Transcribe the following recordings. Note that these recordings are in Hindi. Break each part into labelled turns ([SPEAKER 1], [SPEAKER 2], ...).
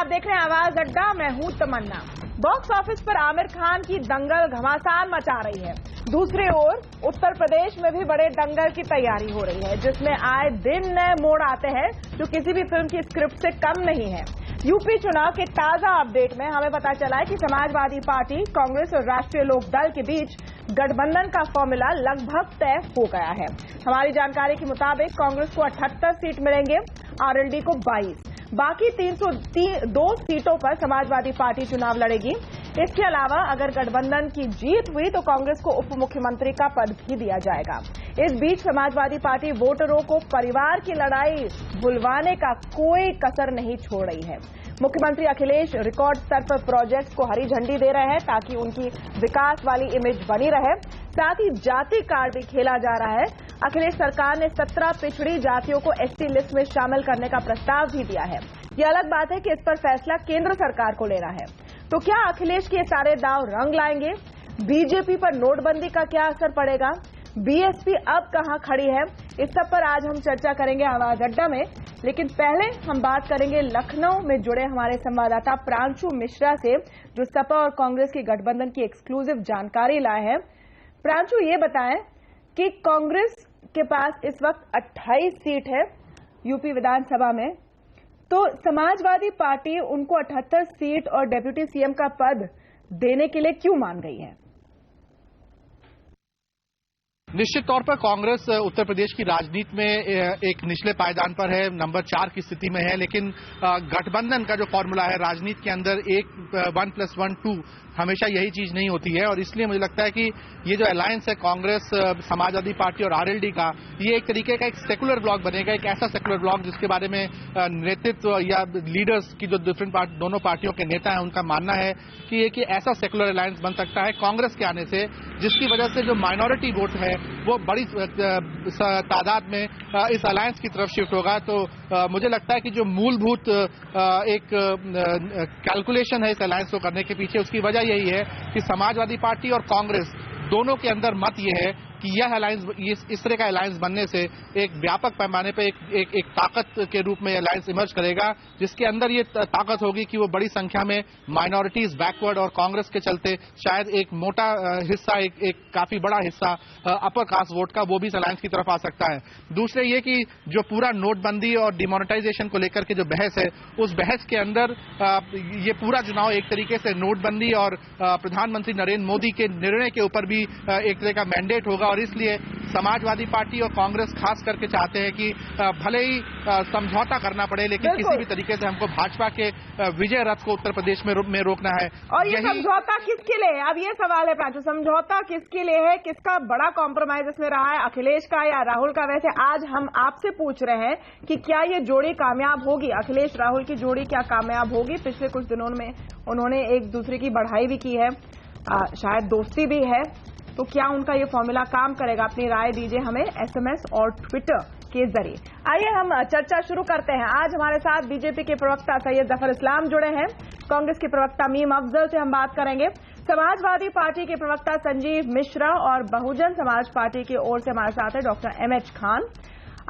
[SPEAKER 1] आप देख रहे हैं आवाज अड्डा, मैं हूं तमन्ना। बॉक्स ऑफिस पर आमिर खान की दंगल घमासान मचा रही है। दूसरी ओर उत्तर प्रदेश में भी बड़े दंगल की तैयारी हो रही है, जिसमें आए दिन नए मोड़ आते हैं जो किसी भी फिल्म की स्क्रिप्ट से कम नहीं है। यूपी चुनाव के ताजा अपडेट में हमें पता चला है कि समाजवादी पार्टी, कांग्रेस और राष्ट्रीय लोक दल के बीच गठबंधन का फॉर्मूला लगभग तय हो गया है। हमारी जानकारी के मुताबिक कांग्रेस को 78 सीट मिलेंगे, आरएलडी को 22। बाकी 302 सीटों पर समाजवादी पार्टी चुनाव लड़ेगी। इसके अलावा अगर गठबंधन की जीत हुई तो कांग्रेस को उप मुख्यमंत्री का पद भी दिया जाएगा। इस बीच समाजवादी पार्टी वोटरों को परिवार की लड़ाई भुलवाने का कोई कसर नहीं छोड़ रही है। मुख्यमंत्री अखिलेश रिकॉर्ड स्तर पर प्रोजेक्ट्स को हरी झंडी दे रहे हैं ताकि उनकी विकास वाली इमेज बनी रहे। साथ ही जाति कार्ड भी खेला जा रहा है। अखिलेश सरकार ने 17 पिछड़ी जातियों को एसटी लिस्ट में शामिल करने का प्रस्ताव भी दिया है। यह अलग बात है कि इस पर फैसला केंद्र सरकार को लेना है। तो क्या अखिलेश के सारे दांव रंग लाएंगे? बीजेपी पर नोटबंदी का क्या असर पड़ेगा? बीएसपी अब कहां खड़ी है? इस सब पर आज हम चर्चा करेंगे आवाज अड्डा में। लेकिन पहले हम बात करेंगे लखनऊ में जुड़े हमारे संवाददाता प्रांशु मिश्रा से, जो सपा और कांग्रेस की गठबंधन की एक्सक्लूसिव जानकारी लाए हैं। प्रांशु, ये बताएं कि कांग्रेस के पास इस वक्त 28 सीट है यूपी विधानसभा में, तो समाजवादी पार्टी उनको 78 सीट और डेप्यूटी सीएम का पद देने के लिए क्यों मान गई है?
[SPEAKER 2] निश्चित तौर पर कांग्रेस उत्तर प्रदेश की राजनीति में एक निचले पायदान पर है, नंबर 4 की स्थिति में है। लेकिन गठबंधन का जो फॉर्मूला है राजनीति के अंदर, 1+1 2 हमेशा यही चीज नहीं होती है। और इसलिए मुझे लगता है कि ये जो अलायंस है कांग्रेस, समाजवादी पार्टी और आरएलडी का, ये एक तरीके का एक सेकुलर ब्लॉक बनेगा, एक ऐसा सेकुलर ब्लॉक जिसके बारे में नेतृत्व या लीडर्स की जो दोनों पार्टियों के नेता हैं उनका मानना है कि एक ऐसा सेकुलर अलायंस बन सकता है कांग्रेस के आने से, जिसकी वजह से जो माइनॉरिटी वोट है वो बड़ी तादाद में इस अलायंस की तरफ शिफ्ट होगा। तो मुझे लगता है कि जो मूलभूत एक कैलकुलेशन है इस अलायंस को करने के पीछे, उसकी वजह यही है कि समाजवादी पार्टी और कांग्रेस दोनों के अंदर मत ये है कि यह अलायंस, इस तरह का अलायंस बनने से एक व्यापक पैमाने पर एक ताकत के रूप में अलायंस इमर्ज करेगा, जिसके अंदर ये ताकत होगी कि वो बड़ी संख्या में माइनॉरिटीज, बैकवर्ड और कांग्रेस के चलते शायद एक मोटा हिस्सा, एक काफी बड़ा हिस्सा अपर कास्ट वोट का, वो भी इस अलायंस की तरफ आ सकता है। दूसरे ये कि जो पूरा नोटबंदी और डिमोनेटाइजेशन को लेकर के जो बहस है, उस बहस के अंदर ये पूरा चुनाव एक तरीके से नोटबंदी और प्रधानमंत्री नरेंद्र मोदी के निर्णय के ऊपर भी एक तरह का मैंडेट होगा। और इसलिए समाजवादी पार्टी और कांग्रेस खास करके चाहते हैं कि भले ही समझौता करना पड़े, लेकिन किसी भी तरीके से हमको भाजपा के विजय रथ को उत्तर प्रदेश में रोकना है।
[SPEAKER 1] और ये समझौता किसके लिए है? अब ये सवाल है प्रांशु, समझौता किसके लिए है? किसका बड़ा कॉम्प्रोमाइज इसमें रहा है, अखिलेश का या राहुल का? वैसे आज हम आपसे पूछ रहे हैं कि क्या ये जोड़ी कामयाब होगी? अखिलेश राहुल की जोड़ी क्या कामयाब होगी? पिछले कुछ दिनों में उन्होंने एक दूसरे की बढ़ाई भी की है, शायद दोस्ती भी है, तो क्या उनका ये फॉर्मूला काम करेगा? अपनी राय दीजिए हमें एसएमएस और ट्विटर के जरिए। आइए हम चर्चा शुरू करते हैं। आज हमारे साथ बीजेपी के प्रवक्ता सैयद जफर इस्लाम जुड़े हैं, कांग्रेस के प्रवक्ता मीम अफजल से हम बात करेंगे, समाजवादी पार्टी के प्रवक्ता संजीव मिश्रा और बहुजन समाज पार्टी की ओर से हमारे साथ है डॉक्टर एमएच खान।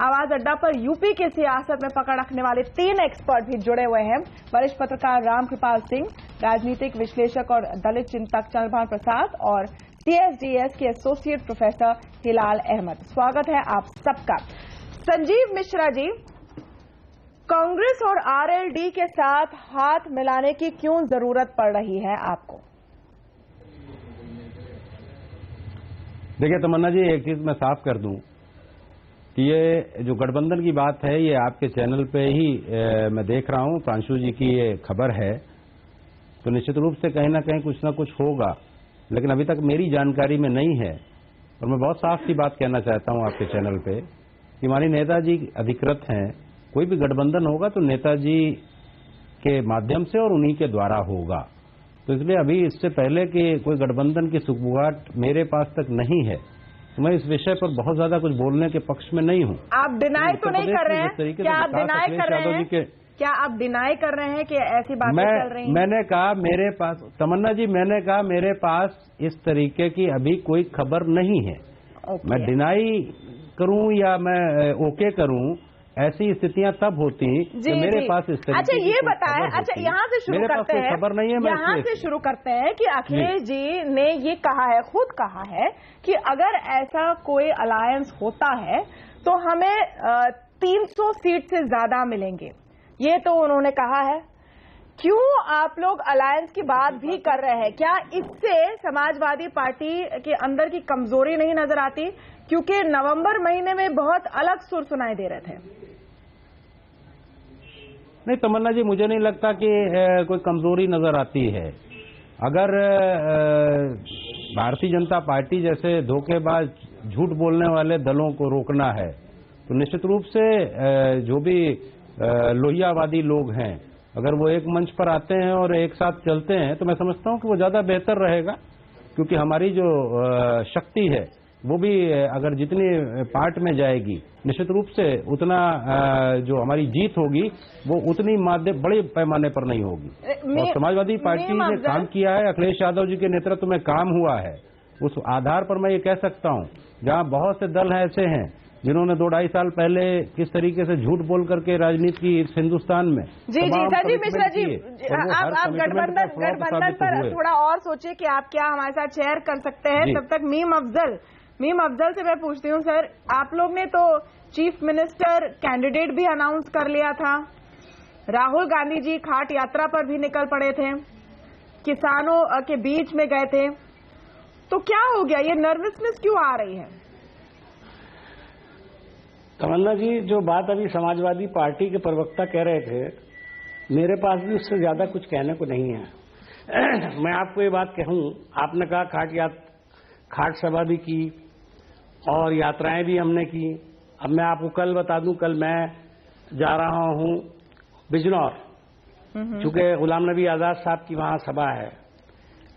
[SPEAKER 1] आवाज अड्डा पर यूपी की सियासत में पकड़ रखने वाले 3 एक्सपर्ट भी जुड़े हुए हैं, वरिष्ठ पत्रकार रामकृपाल सिंह, राजनीतिक विश्लेषक और दलित चिंतक चंद्रभान प्रसाद और सीएसडीएस के एसोसिएट प्रोफेसर हिलाल अहमद। स्वागत है आप सबका। संजीव मिश्रा जी, कांग्रेस और आरएलडी के साथ हाथ मिलाने की क्यों जरूरत पड़ रही है आपको?
[SPEAKER 3] देखिए तमन्ना जी, एक चीज मैं साफ कर दूं कि ये जो गठबंधन की बात है, ये आपके चैनल पे ही मैं देख रहा हूं, प्रांशु जी की ये खबर है, तो निश्चित रूप से कहीं ना कहीं कुछ ना कुछ होगा, लेकिन अभी तक मेरी जानकारी में नहीं है। और मैं बहुत साफ सी बात कहना चाहता हूं आपके चैनल पे कि माननीय नेताजी अधिकृत हैं, कोई भी गठबंधन होगा तो नेताजी के माध्यम से और उन्हीं के द्वारा होगा। तो इसलिए अभी इससे पहले कि कोई गठबंधन की सुगबुगाहट मेरे पास तक नहीं है, तो मैं इस विषय पर बहुत ज्यादा कुछ बोलने के पक्ष में नहीं हूं।
[SPEAKER 1] आप डिनाई तो नहीं कर रहे हैं? क्या आप डिनाई कर रहे हैं? क्या आप डिनाई कर रहे हैं कि ऐसी बातें चल रही हैं?
[SPEAKER 3] मैंने कहा मेरे पास, तमन्ना जी, मैंने कहा मेरे पास इस तरीके की अभी कोई खबर नहीं है। मैं डिनाई करूं या मैं ओके करूं, ऐसी स्थितियां तब होती कि मेरे पास इस तरीके
[SPEAKER 1] अच्छा ये बताएं, अच्छा यहाँ से शुरू करते हैं,
[SPEAKER 3] खबर नहीं है,
[SPEAKER 1] यहाँ से शुरू करते हैं कि अखिलेश जी ने ये कहा है, खुद कहा है कि अगर ऐसा कोई अलायंस होता है तो हमें 300 सीट से ज्यादा मिलेंगे, ये तो उन्होंने कहा है। क्यों आप लोग अलायंस की बात भी कर रहे हैं? क्या इससे समाजवादी पार्टी के अंदर की कमजोरी नहीं नजर आती? क्योंकि नवंबर महीने में बहुत अलग सुर सुनाई दे रहे थे।
[SPEAKER 3] नहीं तमन्ना जी, मुझे नहीं लगता कि कोई कमजोरी नजर आती है। अगर भारतीय जनता पार्टी जैसे धोखेबाज झूठ बोलने वाले दलों को रोकना है तो निश्चित रूप से जो भी लोहियावादी लोग हैं, अगर वो एक मंच पर आते हैं और एक साथ चलते हैं तो मैं समझता हूं कि वो ज्यादा बेहतर रहेगा, क्योंकि हमारी जो शक्ति है वो भी अगर जितनी पार्ट में जाएगी निश्चित रूप से उतना जो हमारी जीत होगी वो उतनी बड़े पैमाने पर नहीं होगी। और समाजवादी पार्टी ने काम किया है, अखिलेश यादव जी के नेतृत्व में काम हुआ है, उस आधार पर मैं ये कह सकता हूं, जहां बहुत से दल ऐसे हैं जिन्होंने 2-2.5 साल पहले किस तरीके से झूठ बोल करके राजनीति की इस हिंदुस्तान में।
[SPEAKER 1] जी मिश्रा जी, आप गठबंधन पर थोड़ा और सोचिए कि आप क्या हमारे साथ शेयर कर सकते हैं। तब तक मीम अफजल से मैं पूछती हूँ, सर आप लोग ने तो चीफ मिनिस्टर कैंडिडेट भी अनाउंस कर लिया था, राहुल गांधी जी खाट यात्रा पर भी निकल पड़े थे, किसानों के बीच में गए थे, तो क्या हो गया? ये नर्वसनेस क्यों आ रही है?
[SPEAKER 4] तमन्ना जी, जो बात अभी समाजवादी पार्टी के प्रवक्ता कह रहे थे, मेरे पास भी उससे ज्यादा कुछ कहने को नहीं है। मैं आपको ये बात कहूं, आपने कहा खाट सभा भी की और यात्राएं भी हमने की। अब मैं आपको कल बता दूं, कल मैं जा रहा हूं बिजनौर, चूंकि गुलाम नबी आजाद साहब की वहां सभा है।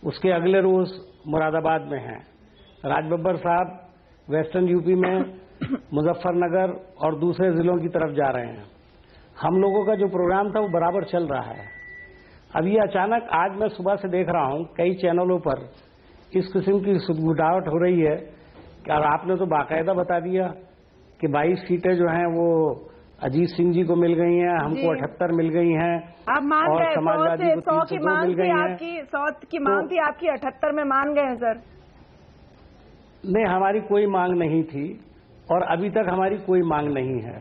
[SPEAKER 4] उसके अगले रोज मुरादाबाद में है। राजबब्बर साहब वेस्टर्न यूपी में मुजफ्फरनगर और दूसरे जिलों की तरफ जा रहे हैं। हम लोगों का जो प्रोग्राम था वो बराबर चल रहा है। अब ये अचानक आज मैं सुबह से देख रहा हूं कई चैनलों पर इस किस्म की सुदबुदाहट हो रही है कि और आपने तो बाकायदा बता दिया कि 22 सीटें जो हैं वो अजीत सिंह जी को मिल गई हैं, हमको 78 मिल गई हैं।
[SPEAKER 1] आप मान गए? 100 की मांग थी आपकी, 100 की मांग थी आपकी, 78 में मान गए हैं सर?
[SPEAKER 4] नहीं, हमारी कोई मांग नहीं थी और अभी तक हमारी कोई मांग नहीं है।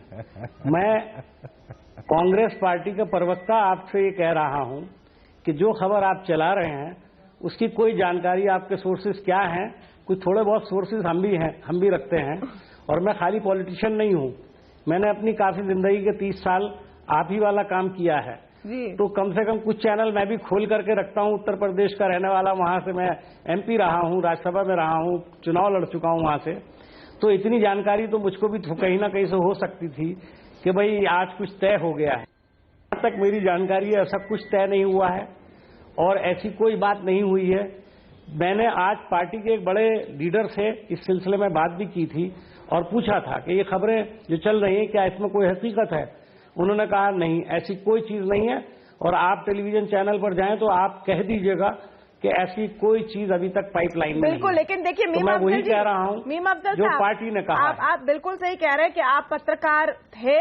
[SPEAKER 4] मैं कांग्रेस पार्टी का प्रवक्ता आपसे ये कह रहा हूं कि जो खबर आप चला रहे हैं उसकी कोई जानकारी आपके सोर्सेज क्या हैं? कुछ थोड़े बहुत सोर्सेज हम भी रखते हैं, और मैं खाली पॉलिटिशियन नहीं हूं। मैंने अपनी काफी जिंदगी के 30 साल आप ही वाला काम किया है
[SPEAKER 1] जी। तो
[SPEAKER 4] कम से कम कुछ चैनल मैं भी खोल करके रखता हूं। उत्तर प्रदेश का रहने वाला, वहां से मैं MP रहा हूं, राज्यसभा में रहा हूं, चुनाव लड़ चुका हूं वहां से, तो इतनी जानकारी तो मुझको भी कहीं ना कहीं से हो सकती थी कि भाई आज कुछ तय हो गया है। अब तक मेरी जानकारी है ऐसा कुछ तय नहीं हुआ है और ऐसी कोई बात नहीं हुई है। मैंने आज पार्टी के एक बड़े लीडर से इस सिलसिले में बात भी की थी और पूछा था कि ये खबरें जो चल रही हैं क्या इसमें कोई हकीकत है? उन्होंने कहा नहीं, ऐसी कोई चीज नहीं है, और आप टेलीविजन चैनल पर जाएं तो आप कह दीजिएगा कि ऐसी कोई चीज अभी तक पाइपलाइन में
[SPEAKER 1] बिल्कुल। लेकिन देखिए
[SPEAKER 4] तो मैं वही कह रहा हूं
[SPEAKER 1] मीम अफजल
[SPEAKER 4] जो पार्टी ने कहा।
[SPEAKER 1] आप बिल्कुल सही कह रहे हैं कि आप पत्रकार थे,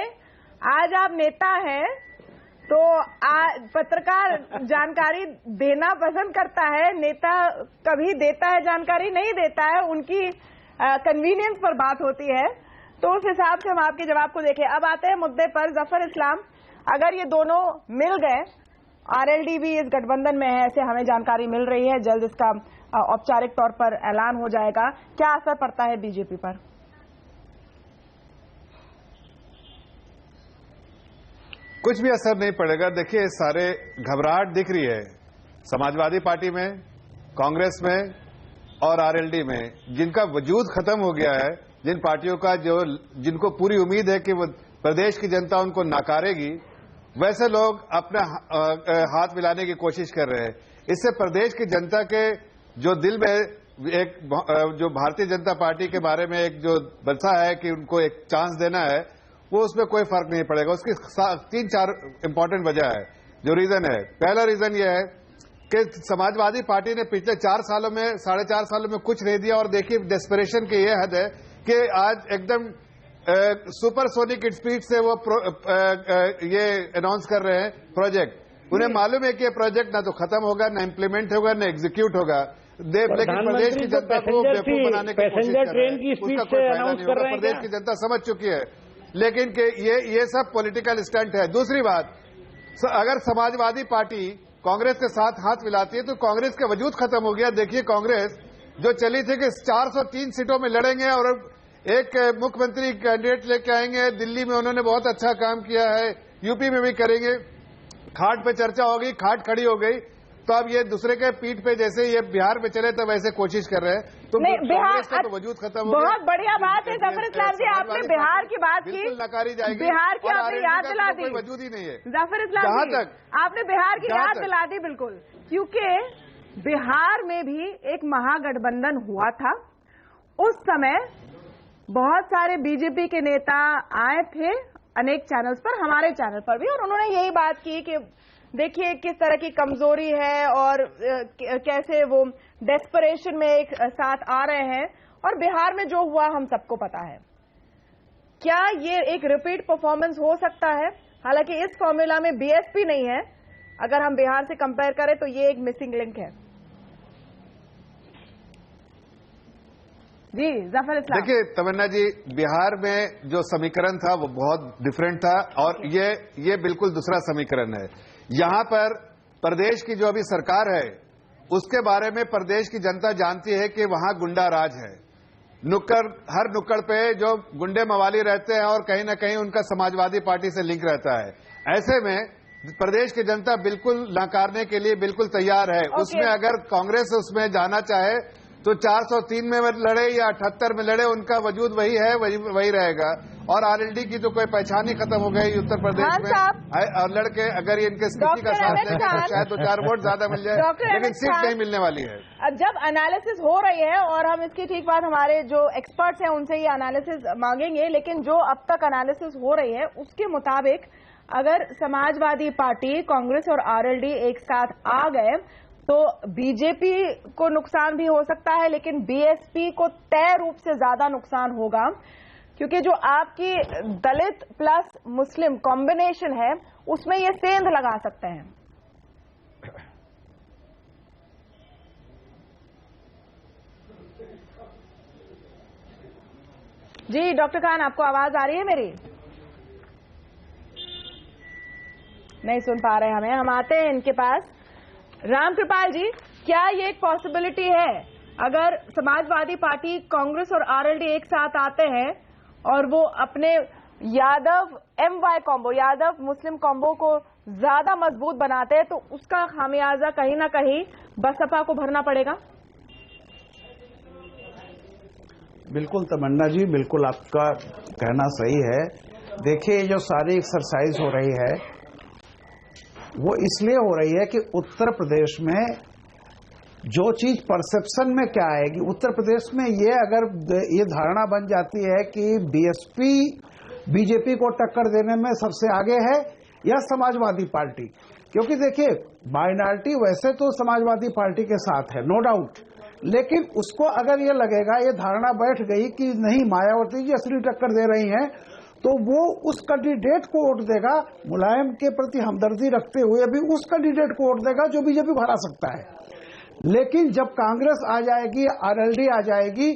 [SPEAKER 1] आज आप नेता हैं, तो पत्रकार जानकारी देना पसंद करता है, नेता कभी देता है जानकारी नहीं देता है, उनकी कन्वीनियंस पर बात होती है, तो उस हिसाब से हम आपके जवाब को देखें। अब आते हैं मुद्दे पर। जफर इस्लाम, अगर ये दोनों मिल गए, RLD भी इस गठबंधन में है ऐसे हमें जानकारी मिल रही है, जल्द इसका औपचारिक तौर पर ऐलान हो जाएगा, क्या असर पड़ता है बीजेपी पर?
[SPEAKER 5] कुछ भी असर नहीं पड़ेगा। देखिए, सारे घबराहट दिख रही है समाजवादी पार्टी में, कांग्रेस में और RLD में, जिनका वजूद खत्म हो गया है, जिन पार्टियों का जिनको पूरी उम्मीद है कि वो प्रदेश की जनता उनको नकारेगी, वैसे लोग अपने हाथ मिलाने की कोशिश कर रहे हैं। इससे प्रदेश की जनता के जो दिल में एक जो भारतीय जनता पार्टी के बारे में एक जो बसा है कि उनको एक चांस देना है, वो उसमें कोई फर्क नहीं पड़ेगा। उसकी 3-4 इंपॉर्टेंट वजह है, जो रीजन है। पहला रीजन यह है कि समाजवादी पार्टी ने पिछले 4 सालों में, 4.5 सालों में कुछ नहीं दिया, और देखिए डेस्परेशन की यह हद है कि आज एकदम सुपरसोनिक स्पीड से वो ये अनाउंस कर रहे हैं प्रोजेक्ट। उन्हें मालूम है कि ये प्रोजेक्ट ना तो खत्म होगा, ना इम्प्लीमेंट होगा, ना एग्जीक्यूट होगा। लेकिन प्रदेश की जनता को बेवकूफ बनाने की कोशिश कर रहे हैं, उसका कोई फायदा नहीं होगा। प्रदेश की जनता समझ चुकी है, लेकिन कि ये सब पॉलिटिकल स्टंट है। दूसरी बात, अगर समाजवादी पार्टी कांग्रेस के साथ हाथ मिलाती है तो कांग्रेस का वजूद खत्म हो गया। देखिए, कांग्रेस जो चली थी कि 403 सीटों में लड़ेंगे और एक मुख्यमंत्री कैंडिडेट लेके आएंगे, दिल्ली में उन्होंने बहुत अच्छा काम किया है, यूपी में भी करेंगे, खाट पे चर्चा होगी, खाट खड़ी हो गई, तो अब ये दूसरे के पीठ पे जैसे ये बिहार में चले तो वैसे कोशिश कर रहे हैं। तो
[SPEAKER 1] बिहार
[SPEAKER 5] का तो वजूद खत्म हो गया।
[SPEAKER 1] बहुत बढ़िया बात है जफर इस्लाम जी, आपने बिहार की बात की,
[SPEAKER 5] नकारी जाएगी।
[SPEAKER 1] बिहार की आपने याद दिला दी,
[SPEAKER 5] वजूद ही नहीं है
[SPEAKER 1] जफर इस्लाम जी, आपने बिहार की याद दिला दी बिल्कुल, क्योंकि बिहार में भी एक महागठबंधन हुआ था। उस समय बहुत सारे बीजेपी के नेता आए थे अनेक चैनल्स पर, हमारे चैनल पर भी, और उन्होंने यही बात की कि देखिए किस तरह की कमजोरी है और कैसे वो डेस्परेशन में एक साथ आ रहे हैं, और बिहार में जो हुआ हम सबको पता है। क्या ये एक रिपीट परफॉर्मेंस हो सकता है? हालांकि इस फॉर्मूला में बीएसपी नहीं है, अगर हम बिहार से कंपेयर करें तो ये एक मिसिंग लिंक है। जी जफर इस्लाम।
[SPEAKER 5] देखिए तमन्ना जी, बिहार में जो समीकरण था वो बहुत डिफरेंट था, और ये बिल्कुल दूसरा समीकरण है। यहां पर प्रदेश की जो अभी सरकार है उसके बारे में प्रदेश की जनता जानती है कि वहां गुंडा राज है। हर नुक्कड़ पे जो गुंडे मवाली रहते हैं और कहीं ना कहीं उनका समाजवादी पार्टी से लिंक रहता है। ऐसे में प्रदेश की जनता बिल्कुल नकारने के लिए बिल्कुल तैयार है। उसमें अगर कांग्रेस उसमें जाना चाहे तो 403 में लड़े या 78 में लड़े, उनका वजूद वही है, वही रहेगा। और आरएलडी की तो कोई पहचान ही खत्म हो गई उत्तर प्रदेश में, और लड़के अगर इनके स्थिति का साथ लेंगे तो शायद 2-4 वोट ज्यादा मिल जाए, लेकिन सीट नहीं मिलने वाली है।
[SPEAKER 1] जब एनालिसिस हो रही है, और हम इसकी ठीक बात हमारे जो एक्सपर्ट्स हैं उनसे ये एनालिसिस मांगेंगे, लेकिन जो अब तक एनालिसिस हो रही है उसके मुताबिक अगर समाजवादी पार्टी, कांग्रेस और आरएलडी एक साथ आ गए तो बीजेपी को नुकसान भी हो सकता है, लेकिन बीएसपी को तय रूप से ज्यादा नुकसान होगा, क्योंकि जो आपकी दलित प्लस मुस्लिम कॉम्बिनेशन है उसमें ये सेंध लगा सकते हैं। जी डॉक्टर खान, आपको आवाज आ रही है मेरी? नहीं सुन पा रहे हमें, हम आते हैं इनके पास। रामकृपाल जी, क्या ये एक पॉसिबिलिटी है अगर समाजवादी पार्टी, कांग्रेस और आरएलडी एक साथ आते हैं और वो अपने Yadav MY combo, Yadav Muslim combo को ज्यादा मजबूत बनाते हैं, तो उसका खामियाजा कहीं ना कहीं बसपा को भरना पड़ेगा?
[SPEAKER 6] बिल्कुल तमन्ना जी, बिल्कुल आपका कहना सही है। देखिए, जो सारी एक्सरसाइज हो रही है वो इसलिए हो रही है कि उत्तर प्रदेश में जो चीज परसेप्शन में क्या आएगी, उत्तर प्रदेश में ये अगर ये धारणा बन जाती है कि बीएसपी बीजेपी को टक्कर देने में सबसे आगे है या समाजवादी पार्टी, क्योंकि देखिए माइनॉरिटी वैसे तो समाजवादी पार्टी के साथ है, नो डाउट, लेकिन उसको अगर ये लगेगा, ये धारणा बैठ गई कि नहीं मायावती जी असली टक्कर दे रही हैं, तो वो उस कैंडिडेट को वोट देगा, मुलायम के प्रति हमदर्दी रखते हुए भी उस कैंडिडेट को वोट देगा जो बीजेपी हरा सकता है। लेकिन जब कांग्रेस आ जाएगी, आरएलडी आ जाएगी,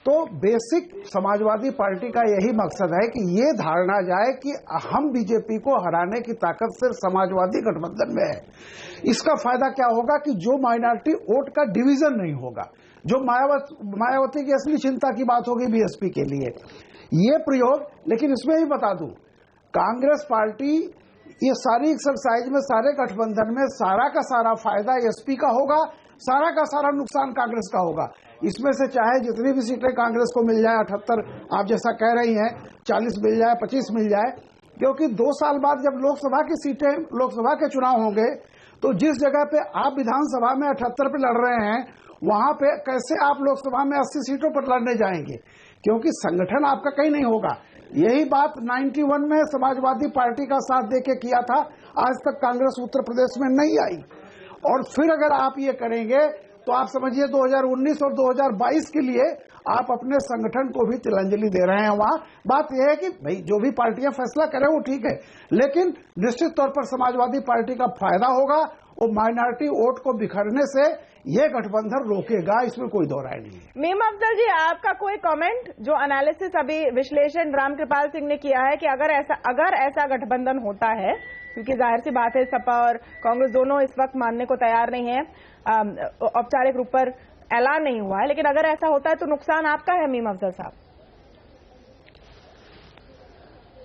[SPEAKER 6] तो बेसिक समाजवादी पार्टी का यही मकसद है कि ये धारणा जाए कि हम बीजेपी को हराने की ताकत सिर्फ समाजवादी गठबंधन में है। इसका फायदा क्या होगा कि जो माइनॉरिटी वोट का डिवीजन नहीं होगा, जो मायावती की असली चिंता की बात होगी बीएसपी के लिए ये प्रयोग। लेकिन इसमें ही बता दूं, कांग्रेस पार्टी ये सारी एक्सरसाइज में, सारे गठबंधन में सारा का सारा फायदा एसपी का होगा, सारा का सारा नुकसान कांग्रेस का होगा। इसमें से चाहे जितनी भी सीटें कांग्रेस को मिल जाए, 78 आप जैसा कह रही हैं, 40 मिल जाए, 25 मिल जाए, क्योंकि 2 साल बाद जब लोकसभा की सीटें, लोकसभा के चुनाव होंगे, तो जिस जगह पे आप विधानसभा में 78 पे लड़ रहे हैं, वहां पे कैसे आप लोकसभा में 80 सीटों पर लड़ने जाएंगे, क्योंकि संगठन आपका कहीं नहीं होगा। यही बात 91 में समाजवादी पार्टी का साथ देके किया था, आज तक कांग्रेस उत्तर प्रदेश में नहीं आई। और फिर अगर आप ये करेंगे तो आप समझिए 2019 और 2022 के लिए आप अपने संगठन को भी तिलांजलि दे रहे हैं। वहां बात यह है कि भाई जो भी पार्टियां फैसला करें वो ठीक है, लेकिन निश्चित तौर पर समाजवादी पार्टी का फायदा होगा और माइनॉरिटी वोट को बिखरने से ये गठबंधन रोकेगा, इसमें कोई दो राय नहीं है।
[SPEAKER 1] मीम अफजल जी, आपका कोई कमेंट? जो एनालिसिस अभी विश्लेषण रामकृपाल सिंह ने किया है कि अगर ऐसा गठबंधन होता है, क्योंकि जाहिर सी बात है सपा और कांग्रेस दोनों इस वक्त मानने को तैयार नहीं है, औपचारिक रूप पर ऐलान नहीं हुआ है, लेकिन अगर ऐसा होता है तो नुकसान आपका है मीम अफजल साहब?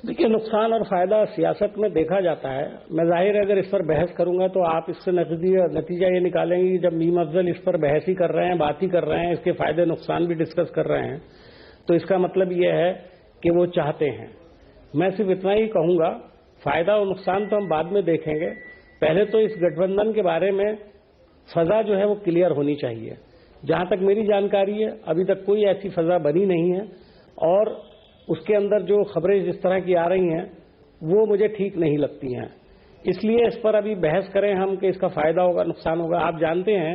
[SPEAKER 4] देखिए, नुकसान और फायदा सियासत में देखा जाता है। मैं जाहिर है अगर इस पर बहस करूंगा तो आप इससे नतीजा ये निकालेंगे कि जब मीम अफजल इस पर बहस ही कर रहे हैं, बात ही कर रहे हैं, इसके फायदे नुकसान भी डिस्कस कर रहे हैं, तो इसका मतलब ये है कि वो चाहते हैं। मैं सिर्फ इतना ही कहूंगा, फायदा और नुकसान तो हम बाद में देखेंगे, पहले तो इस गठबंधन के बारे में फजा जो है वो क्लियर होनी चाहिए। जहां तक मेरी जानकारी है अभी तक कोई ऐसी फजा बनी नहीं है, और उसके अंदर जो खबरें जिस तरह की आ रही हैं वो मुझे ठीक नहीं लगती हैं। इसलिए इस पर अभी बहस करें हम कि इसका फायदा होगा नुकसान होगा। आप जानते हैं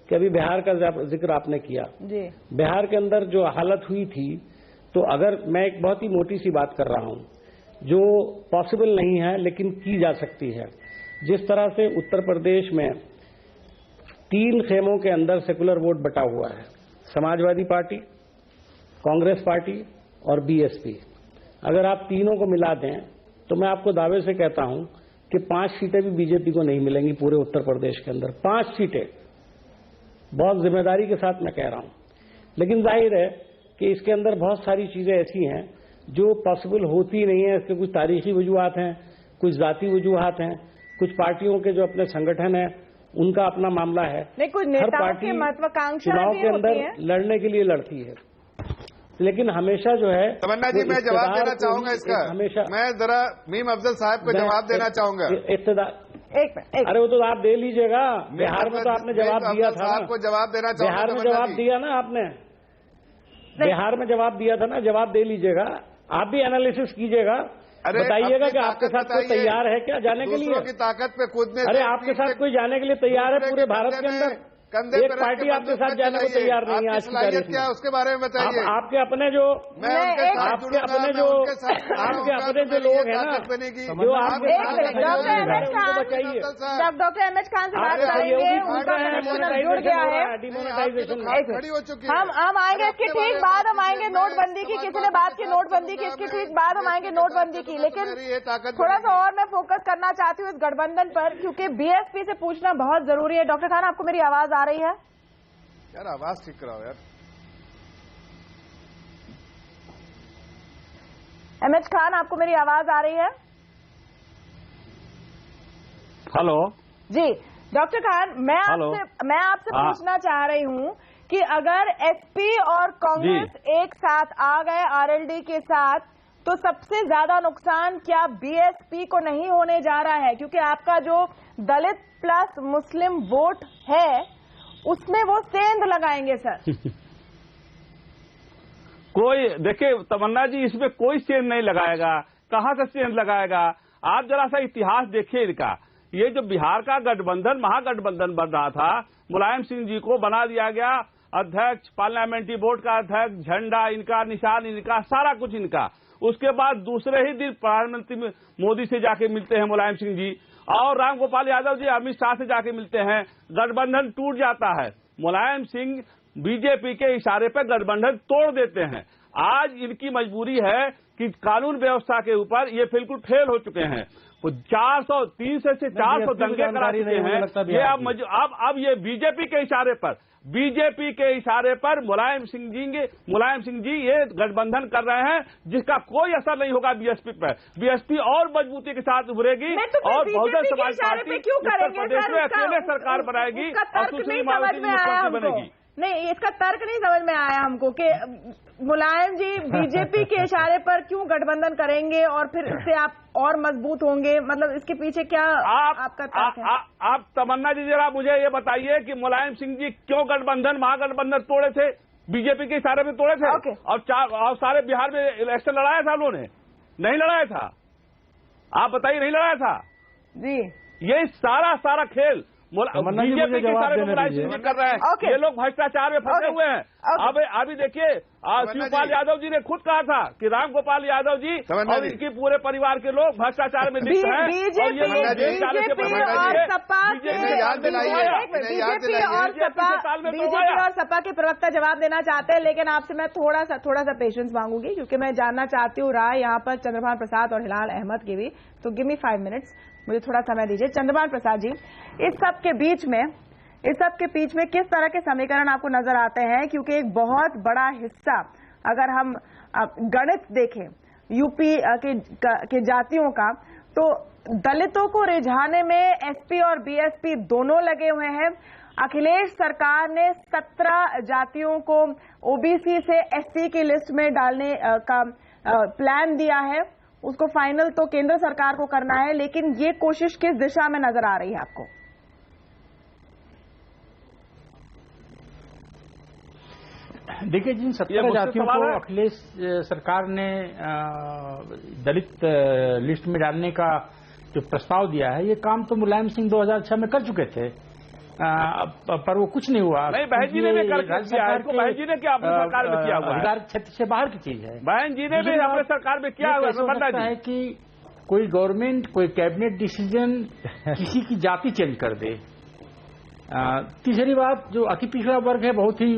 [SPEAKER 4] कि अभी बिहार का जिक्र आपने किया
[SPEAKER 1] जी।
[SPEAKER 4] बिहार के अंदर जो हालत हुई थी, तो अगर मैं एक बहुत ही मोटी सी बात कर रहा हूं जो पॉसिबल नहीं है लेकिन की जा सकती है। जिस तरह से उत्तर प्रदेश में 3 खेमों के अंदर सेकुलर वोट बटा हुआ है, समाजवादी पार्टी, कांग्रेस पार्टी और बीएसपी, अगर आप तीनों को मिला दें तो मैं आपको दावे से कहता हूं कि 5 सीटें भी बीजेपी को नहीं मिलेंगी पूरे उत्तर प्रदेश के अंदर। 5 सीटें, बहुत जिम्मेदारी के साथ मैं कह रहा हूं। लेकिन जाहिर है कि इसके अंदर बहुत सारी चीजें ऐसी हैं जो पॉसिबल होती नहीं है। इसके कुछ तारीखी वजूहात हैं, कुछ जाती वजूहात हैं, कुछ पार्टियों के जो अपने संगठन है उनका अपना मामला है।
[SPEAKER 1] नहीं, कुछ नेताओं की महत्वाकांक्षा
[SPEAKER 4] चुनाव के अंदर लड़ने के लिए लड़ती है, लेकिन हमेशा जो है।
[SPEAKER 5] तमन्ना जी, मैं जवाब देना चाहूंगा इसका।
[SPEAKER 4] हमेशा
[SPEAKER 5] मैं जरा मीम अफजल साहब को जवाब देना चाहूंगा।
[SPEAKER 1] एक
[SPEAKER 4] अरे वो तो आप दे लीजिएगा। बिहार में तो आपने जवाब दिया था,
[SPEAKER 5] आपको जवाब देना चाहूंगा।
[SPEAKER 4] बिहार में जवाब दिया ना आपने, बिहार में जवाब दिया था ना, जवाब दे लीजिएगा। आप भी एनालिसिस कीजिएगा, बताइएगा कि आपके साथ कोई तैयार है क्या जाने के लिए?
[SPEAKER 5] की ताकत पे कूदने।
[SPEAKER 4] अरे आपके साथ कोई जाने के लिए तैयार है पूरे भारत के अंदर? एक पार्टी आपके साथ जाने को तैयार नहीं है आज की तारीख में।
[SPEAKER 5] उसके बारे में बताइए।
[SPEAKER 4] आपके अपने जो लोग हैं ना, जो आपके
[SPEAKER 1] बताइए। डॉक्टर अहमद खान से बात करेंगे, उनका कनेक्शन जुड़ गया है,
[SPEAKER 5] डिमोनेटाइजेशन खड़ी हो चुकी है।
[SPEAKER 1] हम आएंगे इसके ठीक बाद, हम आएंगे नोटबंदी की। किसी ने बात की नोटबंदी की, इसके ठीक बाद हम आएंगे नोटबंदी की। लेकिन थोड़ा सा और मैं फोकस करना चाहती हूँ इस गठबंधन पर, क्योंकि बीएसपी से पूछना बहुत जरूरी है। डॉक्टर खान, आपको मेरी आवाज आ रही है?
[SPEAKER 5] यार आवाज ठीक कराओ यार।
[SPEAKER 1] एमएच खान, आपको मेरी आवाज आ रही है?
[SPEAKER 7] हेलो
[SPEAKER 1] जी डॉक्टर खान, मैं आपसे पूछना चाह रही हूं कि अगर एसपी और कांग्रेस एक साथ आ गए आरएलडी के साथ, तो सबसे ज्यादा नुकसान क्या बीएसपी को नहीं होने जा रहा है? क्योंकि आपका जो दलित प्लस मुस्लिम वोट है उसमें वो सेंध लगाएंगे सर।
[SPEAKER 7] कोई देखिए तमन्ना जी, इसमें कोई सेंध नहीं लगाएगा। कहां से सेंध लगाएगा? आप जरा सा इतिहास देखिए इनका। ये जो बिहार का गठबंधन महागठबंधन बन रहा था, मुलायम सिंह जी को बना दिया गया अध्यक्ष, पार्लियामेंट्री बोर्ड का अध्यक्ष, झंडा इनका, निशान इनका, सारा कुछ इनका। उसके बाद दूसरे ही दिन प्रधानमंत्री मोदी से जाके मिलते हैं मुलायम सिंह जी, और रामगोपाल यादव जी अमित शाह से जाके मिलते हैं। गठबंधन टूट जाता है, मुलायम सिंह बीजेपी के इशारे पर गठबंधन तोड़ देते हैं। आज इनकी मजबूरी है कि कानून व्यवस्था के ऊपर ये बिल्कुल फेल हो चुके हैं। 300 से 400 दंगे करा चुके हैं। ये अब ये बीजेपी के इशारे पर मुलायम सिंह जी ये गठबंधन कर रहे हैं, जिसका कोई असर नहीं होगा बीएसपी पर। बीएसपी और मजबूती के साथ उभरेगी और बहुजन समाज पार्टी उत्तर प्रदेश में अकेले सरकार बनाएगी और सुश्री मायावती मुख्यमंत्री बनेगी।
[SPEAKER 1] नहीं, इसका तर्क नहीं समझ में आया हमको कि मुलायम जी बीजेपी के इशारे पर क्यों गठबंधन करेंगे और फिर इससे आप और मजबूत होंगे। मतलब इसके पीछे क्या आपका तर्क है?
[SPEAKER 7] आप तमन्ना जी जरा मुझे ये बताइए कि मुलायम सिंह जी क्यों महागठबंधन तोड़े थे? बीजेपी के इशारे में तोड़े थे। और सारे बिहार में इलेक्शन लड़ाया था उन्होंने? नहीं लड़ाया था। आप बताइए, नहीं लड़ाया था?
[SPEAKER 1] जी,
[SPEAKER 7] ये सारा खेल बीजेपी के सारे मुलायम सिंह जी कर रहे हैं। ये लोग भ्रष्टाचार में फंसे हुए हैं। अब अभी देखिए शिवपाल यादव जी ने खुद कहा था कि राम गोपाल यादव जी और इनके पूरे परिवार के लोग भ्रष्टाचार में लिप्त हैं।
[SPEAKER 1] बीजेपी और सपा के प्रवक्ता जवाब देना चाहते हैं, लेकिन आपसे मैं थोड़ा सा पेशेंस मांगूंगी, क्योंकि मैं जानना चाहती हूँ राय यहाँ पर चंद्रभान प्रसाद और हिलाल अहमद की भी। तो गिव मी 5 मिनट्स, मुझे थोड़ा समय दीजिए। चंद्रभान प्रसाद जी, इस सब के बीच में किस तरह के समीकरण आपको नजर आते हैं? क्योंकि एक बहुत बड़ा हिस्सा, अगर हम गणित देखें यूपी के जातियों का, तो दलितों को रिझाने में एसपी और बीएसपी दोनों लगे हुए हैं। अखिलेश सरकार ने 17 जातियों को ओबीसी से एससी की लिस्ट में डालने का प्लान दिया है। उसको फाइनल तो केंद्र सरकार को करना है, लेकिन ये कोशिश किस दिशा में नजर आ रही है आपको?
[SPEAKER 8] देखिए, जिन 17 जातियों को अखिलेश सरकार ने दलित लिस्ट में डालने का जो प्रस्ताव दिया है, ये काम तो मुलायम सिंह 2006 में कर चुके थे, पर वो कुछ नहीं हुआ।
[SPEAKER 7] नहीं, बहन जी ने भी कर दिया है। बहन जी ने क्या अपनी सरकार में किया हुआ है?
[SPEAKER 8] अधिकार क्षेत्र से बाहर की चीज है।
[SPEAKER 7] बहन जी ने भी अपने सरकार में किया हुआ
[SPEAKER 8] है कि कोई गवर्नमेंट, कोई कैबिनेट डिसीजन किसी की जाति चेंज कर दे। तीसरी बात, जो अति पिछड़ा वर्ग है, बहुत ही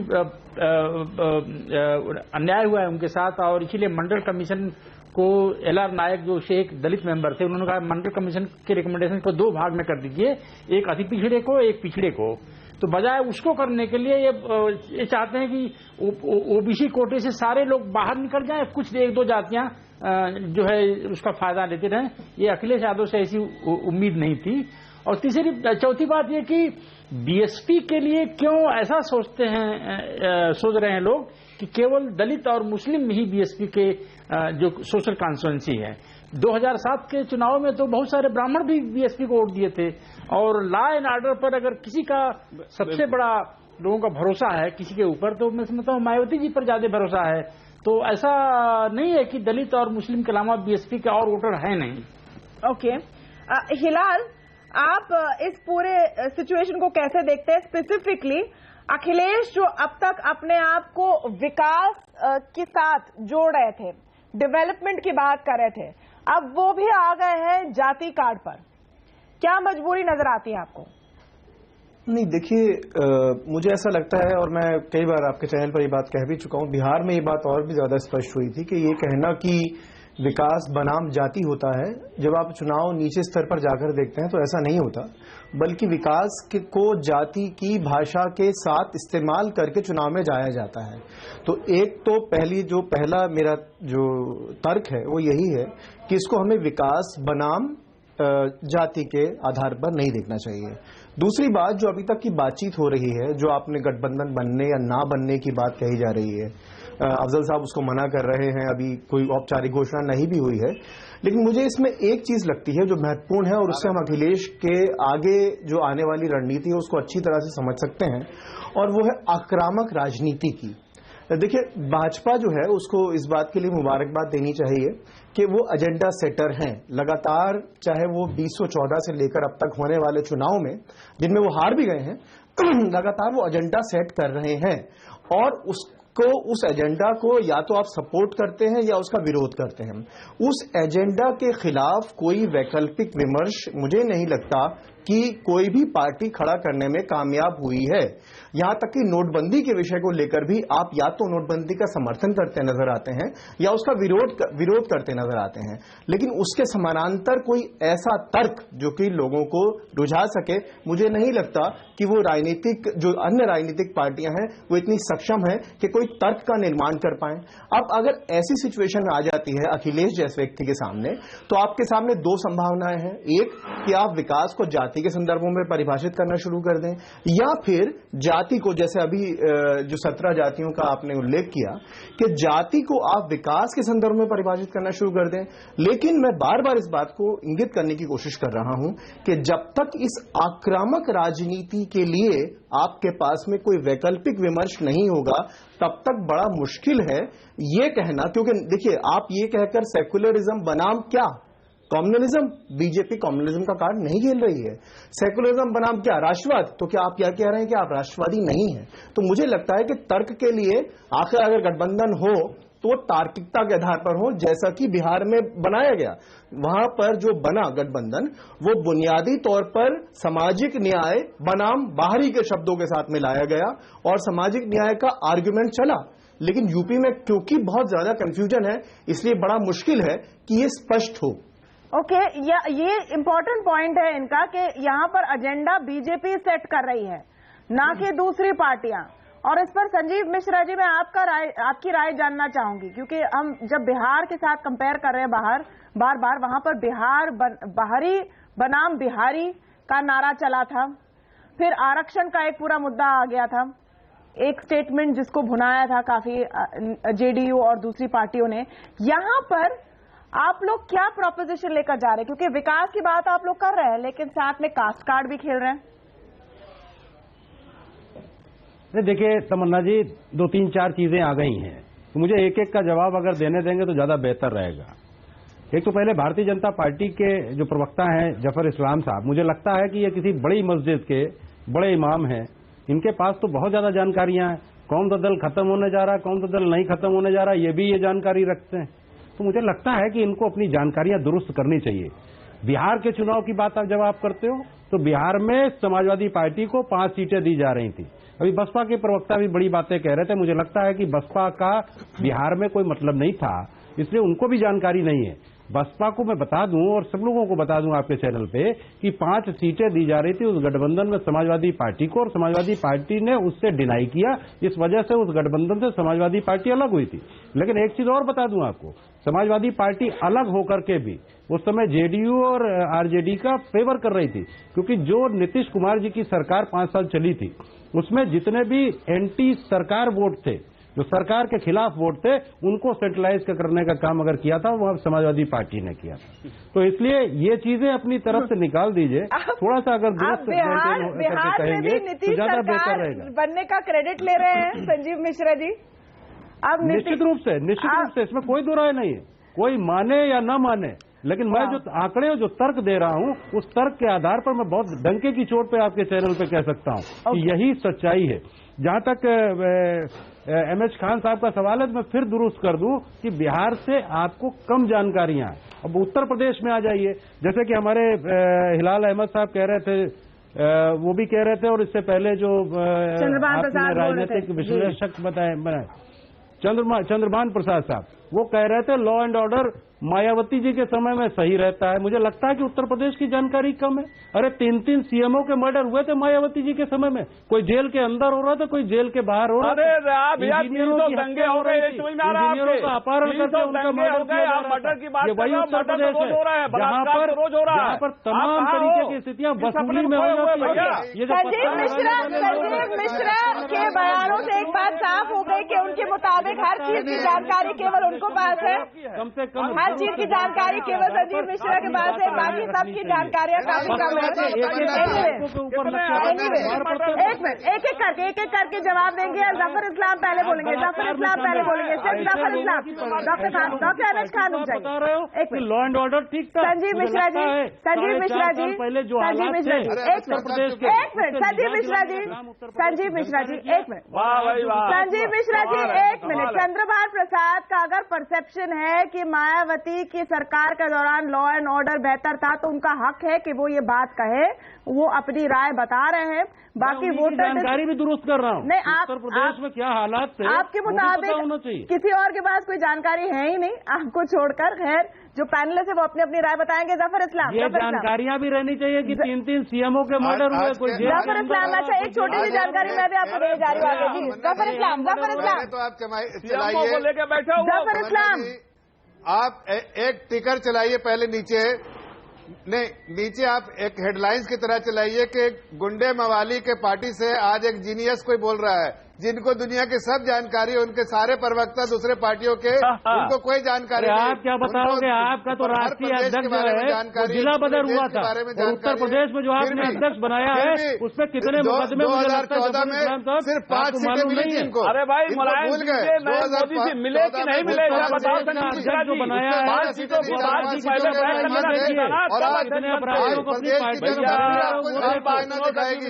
[SPEAKER 8] अन्याय हुआ है उनके साथ, और इसीलिए मंडल कमीशन को LR नायक, जो एक दलित मेंबर थे, उन्होंने कहा मंडल कमीशन के रिकमेंडेशन को 2 भाग में कर दीजिए, एक अति पिछड़े को, एक पिछड़े को। तो बजाय उसको करने के लिए ये चाहते हैं कि ओबीसी कोटे से सारे लोग बाहर निकल जाएं, कुछ 1-2 जातियां जो है उसका फायदा लेते रहें। ये अखिलेश यादव से ऐसी उम्मीद नहीं थी। और चौथी बात ये कि बीएसपी के लिए क्यों ऐसा सोच रहे हैं लोग कि केवल दलित और मुस्लिम ही बीएसपी के जो सोशल कॉन्स्टिट्यूएंसी है। 2007 के चुनाव में तो बहुत सारे ब्राह्मण भी बीएसपी को वोट दिए थे। और लॉ एंड ऑर्डर पर अगर किसी का सबसे बड़ा लोगों का भरोसा है किसी के ऊपर, तो मैं समझता हूँ मायावती जी पर ज्यादा भरोसा है। तो ऐसा नहीं है कि दलित और मुस्लिम के अलावा बीएसपी के और वोटर है नहीं।
[SPEAKER 1] ओके, हिलाल, आप इस पूरे सिचुएशन को कैसे देखते हैं? स्पेसिफिकली अखिलेश जो अब तक अपने आप को विकास के साथ जोड़ रहे थे, डेवलपमेंट की बात कर रहे थे, अब वो भी आ गए हैं जाति कार्ड पर। क्या मजबूरी नजर आती है आपको?
[SPEAKER 9] नहीं, देखिए, मुझे ऐसा लगता है, और मैं कई बार आपके चैनल पर ये बात कह भी चुका हूं, बिहार में ये बात और भी ज्यादा स्पष्ट हुई थी कि ये कहना कि विकास बनाम जाति होता है, जब आप चुनाव नीचे स्तर पर जाकर देखते हैं तो ऐसा नहीं होता, बल्कि विकास को जाति की भाषा के साथ इस्तेमाल करके चुनाव में जाया जाता है। तो एक तो पहला मेरा जो तर्क है वो यही है कि इसको हमें विकास बनाम जाति के आधार पर नहीं देखना चाहिए। दूसरी बात, जो अभी तक की बातचीत हो रही है, जो आपने गठबंधन बनने या ना बनने की बात कही जा रही है, अफजल साहब उसको मना कर रहे हैं, अभी कोई औपचारिक घोषणा नहीं भी हुई है, लेकिन मुझे इसमें एक चीज लगती है जो महत्वपूर्ण है, और उससे हम अखिलेश के आगे जो आने वाली रणनीति है उसको अच्छी तरह से समझ सकते हैं, और वो है आक्रामक राजनीति की। देखिए, भाजपा जो है उसको इस बात के लिए मुबारकबाद देनी चाहिए कि वो एजेंडा सेटर हैं। लगातार, चाहे वो 2014 से लेकर अब तक होने वाले चुनाव में, जिनमें वो हार भी गए हैं, लगातार वो एजेंडा सेट कर रहे हैं, और उस एजेंडा को या तो आप सपोर्ट करते हैं या उसका विरोध करते हैं। उस एजेंडा के खिलाफ कोई वैकल्पिक विमर्श मुझे नहीं लगता कि कोई भी पार्टी खड़ा करने में कामयाब हुई है। यहां तक कि नोटबंदी के विषय को लेकर भी आप या तो नोटबंदी का समर्थन करते नजर आते हैं या उसका विरोध करते नजर आते हैं, लेकिन उसके समानांतर कोई ऐसा तर्क जो कि लोगों को रुझा सके, मुझे नहीं लगता कि वो जो अन्य राजनीतिक पार्टियां हैं वो इतनी सक्षम है कि कोई तर्क का निर्माण कर पाए। अब अगर ऐसी सिचुएशन आ जाती है अखिलेश जैसे व्यक्ति के सामने, तो आपके सामने 2 संभावनाएं हैं। एक कि आप विकास को जाति के संदर्भों में परिभाषित करना शुरू कर दें, या फिर जाति को, जैसे अभी जो 17 जातियों का आपने उल्लेख किया, कि जाति को आप विकास के संदर्भ में परिभाषित करना शुरू कर दें। लेकिन मैं बार बार इस बात को इंगित करने की कोशिश कर रहा हूं कि जब तक इस आक्रामक राजनीति के लिए आपके पास में कोई वैकल्पिक विमर्श नहीं होगा, तब तक बड़ा मुश्किल है ये कहना। क्योंकि देखिए, आप ये कहकर सेक्युलरिज्म बनाम क्या, कम्युनलिज्म, बीजेपी कम्युनलिज्म का कार्ड नहीं खेल रही है। सेकुलरिज्म बनाम क्या, राष्ट्रवाद, तो क्या आप क्या कह रहे हैं कि आप राष्ट्रवादी नहीं है? तो मुझे लगता है कि तर्क के लिए आखिर अगर गठबंधन हो तो तार्किकता के आधार पर हो, जैसा कि बिहार में बनाया गया। वहां पर जो बना गठबंधन वो बुनियादी तौर पर सामाजिक न्याय बनाम बाहरी के शब्दों के साथ मिलाया गया और सामाजिक न्याय का आर्गुमेंट चला। लेकिन यूपी में क्योंकि बहुत ज्यादा कंफ्यूजन है, इसलिए बड़ा मुश्किल है कि ये स्पष्ट हो।
[SPEAKER 1] ओके, ये इंपॉर्टेंट पॉइंट है इनका कि यहां पर एजेंडा बीजेपी सेट कर रही है, ना कि दूसरी पार्टियां। और इस पर संजीव मिश्रा जी, मैं आपकी राय जानना चाहूंगी, क्योंकि हम जब बिहार के साथ कंपेयर कर रहे हैं बार बार वहां पर बिहार बाहरी बनाम बिहारी का नारा चला था, फिर आरक्षण का एक पूरा मुद्दा आ गया था, एक स्टेटमेंट जिसको भुनाया था काफी जेडीयू और दूसरी पार्टियों ने। यहां पर आप लोग क्या प्रोपोजिशन लेकर जा रहे हैं, क्योंकि विकास की बात आप लोग कर रहे हैं लेकिन साथ में कास्ट कार्ड भी खेल रहे हैं।
[SPEAKER 3] देखिए तमन्ना जी, 2-3-4 चीजें आ गई हैं, तो मुझे एक एक का जवाब अगर देने देंगे तो ज्यादा बेहतर रहेगा। एक तो पहले भारतीय जनता पार्टी के जो प्रवक्ता हैं जफर इस्लाम साहब, मुझे लगता है कि ये किसी बड़ी मस्जिद के बड़े इमाम हैं, इनके पास तो बहुत ज्यादा जानकारियां हैं। कौन सा दल खत्म होने जा रहा है, कौन सा दल नहीं खत्म होने जा रहा है, ये भी ये जानकारी रखते हैं। तो मुझे लगता है कि इनको अपनी जानकारियां दुरुस्त करनी चाहिए। बिहार के चुनाव की बात जब आप करते हो तो बिहार में समाजवादी पार्टी को 5 सीटें दी जा रही थी। अभी बसपा के प्रवक्ता भी बड़ी बातें कह रहे थे। मुझे लगता है कि बसपा का बिहार में कोई मतलब नहीं था, इसलिए उनको भी जानकारी नहीं है। बसपा को मैं बता दूं और सब लोगों को बता दूं आपके चैनल पे कि 5 सीटें दी जा रही थी उस गठबंधन में समाजवादी पार्टी को, और समाजवादी पार्टी ने उससे डिनाई किया। इस वजह से उस गठबंधन से समाजवादी पार्टी अलग हुई थी। लेकिन एक चीज और बता दूं आपको, समाजवादी पार्टी अलग होकर के भी उस समय जेडीयू और आरजेडी का फेवर कर रही थी, क्योंकि जो नीतीश कुमार जी की सरकार 5 साल चली थी उसमें जितने भी एंटी सरकार वोट थे, जो सरकार के खिलाफ वोट थे, उनको सेंट्रलाइज करने का काम अगर किया था वो समाजवादी पार्टी ने किया था। तो इसलिए ये चीजें अपनी तरफ से निकाल दीजिए, थोड़ा सा अगर दुरुस्त कहेंगे तो ज्यादा बेहतर रहेगा।
[SPEAKER 1] बनने का क्रेडिट ले रहे हैं संजीव मिश्रा जी। अब
[SPEAKER 3] निश्चित रूप से इसमें कोई दो राय नहीं है, कोई माने या न माने, लेकिन मैं जो आंकड़े जो तर्क दे रहा हूं उस तर्क के आधार पर मैं बहुत डंके की चोट पे आपके चैनल पे कह सकता हूं कि यही सच्चाई है। जहां तक एमएच खान साहब का सवाल है तो मैं फिर दुरुस्त कर दूं कि बिहार से आपको कम जानकारियां हैं। अब उत्तर प्रदेश में आ जाइए, जैसे कि हमारे हिलाल अहमद साहब कह रहे थे, वो भी कह रहे थे, और इससे पहले जो आपने राजनीतिक विश्लेषक बनाए चंद्रभान प्रसाद साहब, वो कह रहे थे law and order Mayawati ji के समय में सही रहता है। मुझे लगता है कि उत्तर प्रदेश की जानकारी कम है। अरे 3 सीएमओ के मर्डर हुए थे मायावती जी के समय में, कोई जेल के अंदर हो रहा था, कोई जेल के बाहर हो रहा था।
[SPEAKER 7] इंजीनियरों की दंगे हो रहे,
[SPEAKER 3] इंजीनियरों का अपहरण करके उनका मर्डर की बात, ये वही उत्तर प्रदेश है जहाँ पर तमाम तरीके की स्थितियां वसूली में हो जाती है।
[SPEAKER 1] संजीव मिश्रा के बयानों से एक बात साफ हो गई कि उनके मुताबिक हर चीज की जानकारी केवल उनको पास है,
[SPEAKER 3] कम से कम
[SPEAKER 1] हर चीज की जानकारी केवल संजीव मिश्रा के पास है, बाकी सबकी जानकारियां काफी कम है। एक एक करके जवाब देंगे। जफर इस्लाम पहले बोलेंगे, सिर्फ जफर इस्लाम, डॉक्टर एमएच खान रुक जाइए। एक
[SPEAKER 3] लॉ एंड ऑर्डर ठीक था।
[SPEAKER 1] संजीव मिश्रा जी,
[SPEAKER 3] पहले जो
[SPEAKER 1] संजीव मिश्रा जी, एक मिनट, संजीव मिश्रा जी, एक मिनट, संजीव मिश्रा जी, एक मिनट। चंद्रभान प्रसाद का अगर परसेप्शन है कि मायावती की सरकार के दौरान लॉ एंड ऑर्डर बेहतर था तो उनका हक है कि वो ये बात कहे, वो अपनी राय बता रहे हैं। बाकी वोटर
[SPEAKER 3] जानकारी भी दुरुस्त कर रहा हूँ।
[SPEAKER 1] नहीं,
[SPEAKER 3] उत्तर प्रदेश में क्या हालात थे
[SPEAKER 1] आपके मुताबिक किसी और के पास कोई जानकारी है ही नहीं आपको छोड़कर। खैर, जो पैनलिस्ट है वो अपनी अपनी राय बताएंगे। जफर इस्लाम,
[SPEAKER 3] ये जानकारियां भी रहनी चाहिए कि 3 सीएमओ के मर्डर हुए, कोई
[SPEAKER 1] जफर इस्लाम। अच्छा, एक छोटी सी जानकारी मैं भी आपको देने जा रही हूँ आगे। जफर इस्लाम,
[SPEAKER 5] तो आप चलाइए,
[SPEAKER 7] लेके बैठे हो।
[SPEAKER 1] जफर इस्लाम,
[SPEAKER 5] आप एक टिकर चलाइए पहले नीचे आप एक हेडलाइंस की तरह चलाइए कि गुंडे मवाली के पार्टी से आज एक जीनियस कोई बोल रहा है जिनको दुनिया की सब जानकारी है, उनके सारे प्रवक्ता दूसरे पार्टियों के, उनको कोई जानकारी नहीं।
[SPEAKER 4] आप क्या बताओगे? आपका तो राष्ट्रीय अध्यक्ष जो है वो जिला बदल हुआ था, और उत्तर प्रदेश में जो आपने अध्यक्ष बनाया है उसमें कितने मुकदमे
[SPEAKER 5] 2014 में सिर्फ 5 सीटें मिली थी इनको।
[SPEAKER 7] अरे भाई मुलायम
[SPEAKER 5] भूल गए,
[SPEAKER 7] मोदी से मिले कि नहीं मिले, बताओ।
[SPEAKER 4] जो बनाया है
[SPEAKER 5] और आज प्रदेश की जनता दिखाएगी।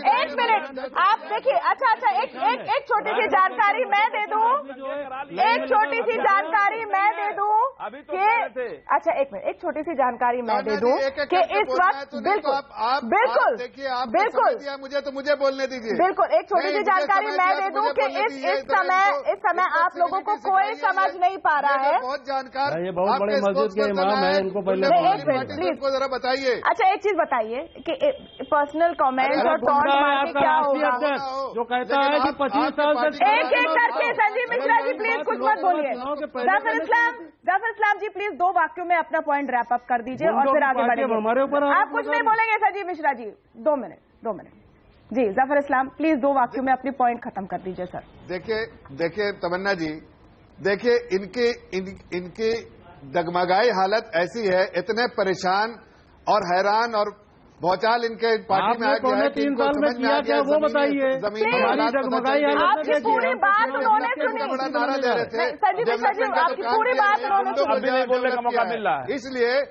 [SPEAKER 1] एक मिनट आप देखिए। अच्छा एक छोटी सी जानकारी मैं दे दूं, एक छोटी सी जानकारी मैं दे दूं कि अच्छा एक मिनट, एक छोटी सी जानकारी मैं दे दूं कि इस वक्त बिल्कुल
[SPEAKER 5] मुझे बोलने दीजिए।
[SPEAKER 1] बिल्कुल एक छोटी सी जानकारी मैं दे दूं कि इस समय आप लोगों को कोई समझ नहीं पा रहा है।
[SPEAKER 5] बहुत जानकार,
[SPEAKER 3] ये बहुत बड़े मस्जिद के इमाम है, इनको पहले
[SPEAKER 5] प्लीज जरा बताइए।
[SPEAKER 1] अच्छा एक चीज बताइए कि पर्सनल कमेंट्स और टॉन्ट मार के क्या होगा?
[SPEAKER 4] जो कहता है कि 25 साल से
[SPEAKER 1] एक करके संजीव मिश्रा जी प्लीज कुछ मत बोलिए। जाफर इस्लाम जी प्लीज 2 वाक्यों में अपना पॉइंट रैप अप कर दीजिए और फिर आगे बढ़िए।
[SPEAKER 4] हमारे ऊपर
[SPEAKER 1] आप कुछ नहीं बोलेंगे संजीव मिश्रा जी? 2 मिनट जी। जाफर इस्लाम प्लीज 2 वाक्यों में अपनी पॉइंट खत्म कर दीजिए सर।
[SPEAKER 5] देखिए तमन्ना जी, देखिए इनकी डगमगाई हालत ऐसी है, इतने परेशान और हैरान और भौचाल इनके पार्टी में आ गया है कि इनको समझ में आ गया।
[SPEAKER 4] वो बताइए,
[SPEAKER 1] आपकी पूरी बात उन्होंने सुनी,
[SPEAKER 5] बड़ा नारा दे रहे थे
[SPEAKER 1] संजीव मिश्रा जी, आपकी पूरी बात उन्होंने सुनी।
[SPEAKER 7] बोलने का मौका मिल रहा है,
[SPEAKER 5] इसलिए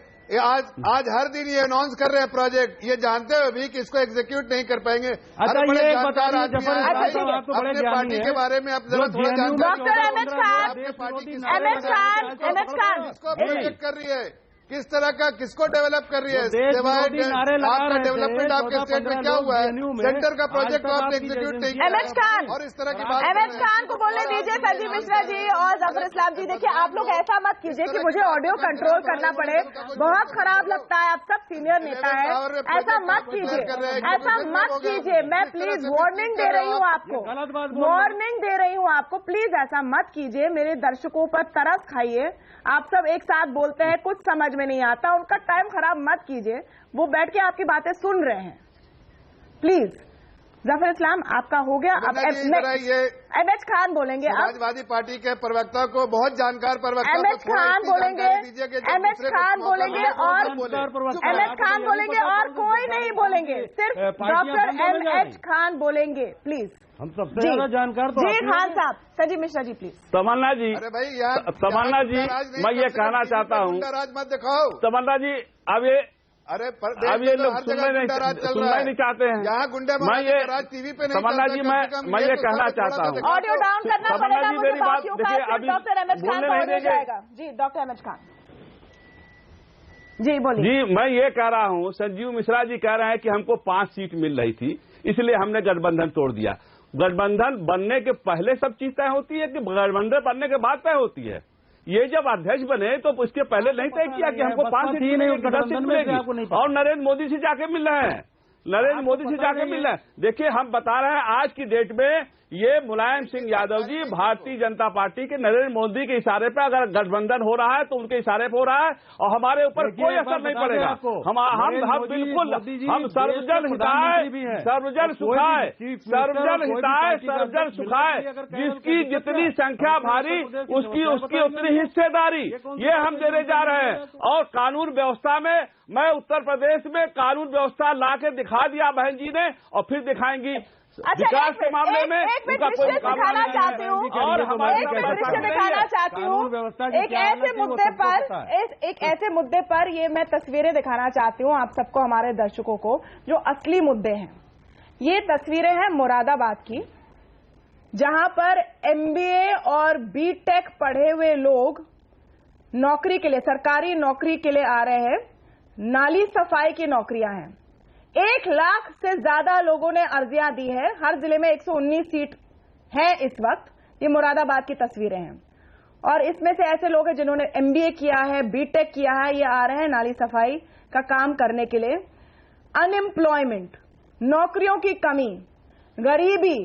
[SPEAKER 5] आज हर दिन ये अनाउंस कर रहे हैं प्रोजेक्ट, ये जानते हुए भी कि इसको एग्जीक्यूट नहीं कर पाएंगे।
[SPEAKER 4] अच्छा ये जानकार
[SPEAKER 5] अपने पार्टी के बारे में आप जरा थोड़ा जानकारी।
[SPEAKER 1] डॉक्टर एम एच खान
[SPEAKER 5] इसको प्रोजेक्ट कर रही है, किस तरह का किसको डेवलप कर रही है? आपका डेवलपमेंट आपके स्टेट में क्या हुआ है? सेंटर का प्रोजेक्ट आपने एग्जीक्यूट नहीं किया।
[SPEAKER 1] एम एच खान
[SPEAKER 5] और इस तरह की बात
[SPEAKER 1] एम एच खान को बोलने दीजिए। संजीव मिश्रा जी और जाफर इस्लाम जी, देखिए आप लोग ऐसा मत कीजिए कि मुझे ऑडियो कंट्रोल करना पड़े, बहुत खराब लगता है। आप सब सीनियर नेता है, ऐसा मत कीजिए। मैं प्लीज वार्निंग दे रही हूँ आपको, प्लीज ऐसा मत कीजिए। मेरे दर्शकों पर तरस खाइए। आप सब एक साथ बोलते हैं, कुछ समझ में नहीं आता, उनका टाइम खराब मत कीजिए। वो बैठ के आपकी बातें सुन रहे हैं। प्लीज जाफर इस्लाम आपका हो गया। अब एम एच खान बोलेंगे।
[SPEAKER 5] समाजवादी पार्टी के प्रवक्ता को, बहुत जानकार प्रवक्ता
[SPEAKER 1] एम एच खान बोलेंगे, एम एच खान बोलेंगे और कोई नहीं बोलेंगे, सिर्फ डॉक्टर एम एच खान बोलेंगे। प्लीज
[SPEAKER 4] हम सबसे ज्यादा जानकार तो
[SPEAKER 1] जी खान साहब। संजीव मिश्रा जी प्लीज।
[SPEAKER 7] तमन्ना जी,
[SPEAKER 5] अरे भाई यार,
[SPEAKER 7] तमन्ना जी मैं ये कहना चाहता हूँ,
[SPEAKER 5] राज मत दिखाओ।
[SPEAKER 7] तमन्ना जी अब ये लोग सुनना नहीं चाहते हैं।
[SPEAKER 5] यहाँ गुंडे
[SPEAKER 7] मैं ये
[SPEAKER 5] राज टीवी पे नहीं।
[SPEAKER 7] तमन्ना जी मैं ये कहना चाहता हूँ,
[SPEAKER 1] ऑडियो डाउन करना पड़ेगा मुझे बाकियों का।
[SPEAKER 7] अभी
[SPEAKER 1] डॉक्टर एम एच खान का ऑडियो जाएगा। जी doctor M H Khan ji बोलिए।
[SPEAKER 7] जी मैं ये कह रहा हूँ, संजीव मिश्रा जी कह रहे हैं कि हमको 5 सीट मिल रही थी, इसलिए हमने गठबंधन तोड़ दिया। गठबंधन बनने के पहले सब चीज तय होती है कि गठबंधन बनने के बाद तय होती है? ये जब अध्यक्ष बने तो उसके पहले नहीं तय किया कि हमको 5 सीट मिलेगी, 10 सीट मिलेगी, और नरेंद्र मोदी से जाके मिल रहे हैं, देखिए हम बता रहे हैं आज की डेट में ये मुलायम सिंह यादव जी भारतीय जनता पार्टी के नरेंद्र मोदी के इशारे पे अगर गठबंधन हो रहा है तो उनके इशारे पे हो रहा है, और हमारे ऊपर कोई असर नहीं पड़ेगा। हम बिल्कुल हम सर्वजन सुखाए, जिसकी जितनी संख्या भारी उसकी उतनी हिस्सेदारी, ये हम देने जा रहे हैं। और कानून व्यवस्था में, मैं उत्तर प्रदेश में कानून व्यवस्था ला के दिखा दिया बहन जी ने, और फिर दिखाएंगी विकास के मामले में उनका कोई
[SPEAKER 1] दिखाना चाहती हूँ, और दिखाना चाहती हूँ एक ऐसे मुद्दे पर ये मैं तस्वीरें दिखाना चाहती हूँ आप सबको, हमारे दर्शकों को, जो असली मुद्दे हैं। ये तस्वीरें हैं मुरादाबाद की, जहां पर MBA और B.Tech पढ़े हुए लोग नौकरी के लिए, सरकारी नौकरी के लिए आ रहे हैं। नाली सफाई की नौकरियां हैं। 1 लाख से ज्यादा लोगों ने अर्जियां दी है। हर जिले में 119 सीट है इस वक्त। ये मुरादाबाद की तस्वीरें हैं, और इसमें से ऐसे लोग हैं जिन्होंने MBA किया है, B.Tech किया है, ये आ रहे हैं नाली सफाई का काम करने के लिए। अनएम्प्लॉयमेंट नौकरियों की कमी, गरीबी,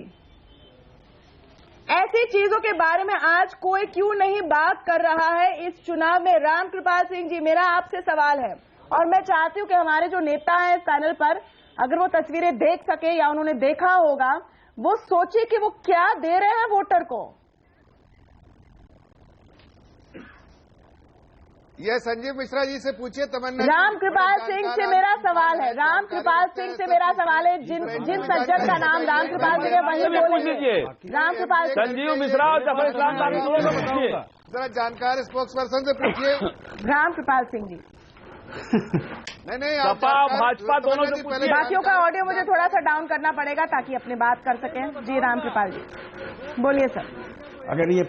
[SPEAKER 1] ऐसी चीजों के बारे में आज कोई क्यों नहीं बात कर रहा है इस चुनाव में? रामकृपाल सिंह जी, मेरा आपसे सवाल है और मैं चाहती हूं कि हमारे जो नेता हैं इस पैनल पर, अगर वो तस्वीरें देख सके या उन्होंने देखा होगा, वो सोचे कि वो क्या दे रहे हैं वोटर को।
[SPEAKER 5] ये संजीव मिश्रा जी से पूछिए। तमन्ना
[SPEAKER 1] रामकृपाल सिंह से मेरा सवाल है, रामकृपाल सिंह से मेरा सवाल है, जिन सज्जन का नाम रामकृपाल सिंह है वही बोल लीजिए। रामकृपाल
[SPEAKER 7] संजीव मिश्रा और जफर इस्लाम पूछिए,
[SPEAKER 5] जरा जानकार स्पोक्स पर्सन से पूछिए।
[SPEAKER 1] रामकृपाल सिंह जी।
[SPEAKER 5] नहीं,
[SPEAKER 7] सपा भाजपा दोनों से पूछिए।
[SPEAKER 1] बाकियों का ऑडियो मुझे थोड़ा सा डाउन करना पड़ेगा ताकि अपनी बात कर सकें। जी रामकृपाल जी बोलिए सर।
[SPEAKER 6] अगर ये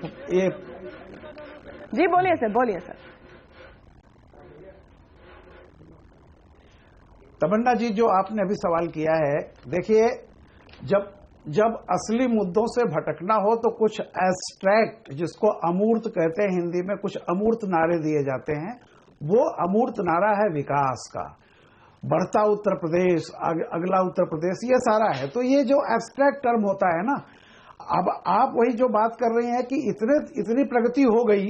[SPEAKER 1] जी बोलिए सर, बोलिए सर।
[SPEAKER 6] तमन्ना जी, जो आपने अभी सवाल किया है, देखिए, जब असली मुद्दों से भटकना हो तो कुछ एब्स्ट्रैक्ट, जिसको अमूर्त कहते हैं हिंदी में, कुछ अमूर्त नारे दिए जाते हैं। वो अमूर्त नारा है विकास का, बढ़ता उत्तर प्रदेश, अगला उत्तर प्रदेश, ये सारा है। तो ये जो एब्स्ट्रैक्ट टर्म होता है ना, अब आप वही जो बात कर रही हैं कि इतनी प्रगति हो गई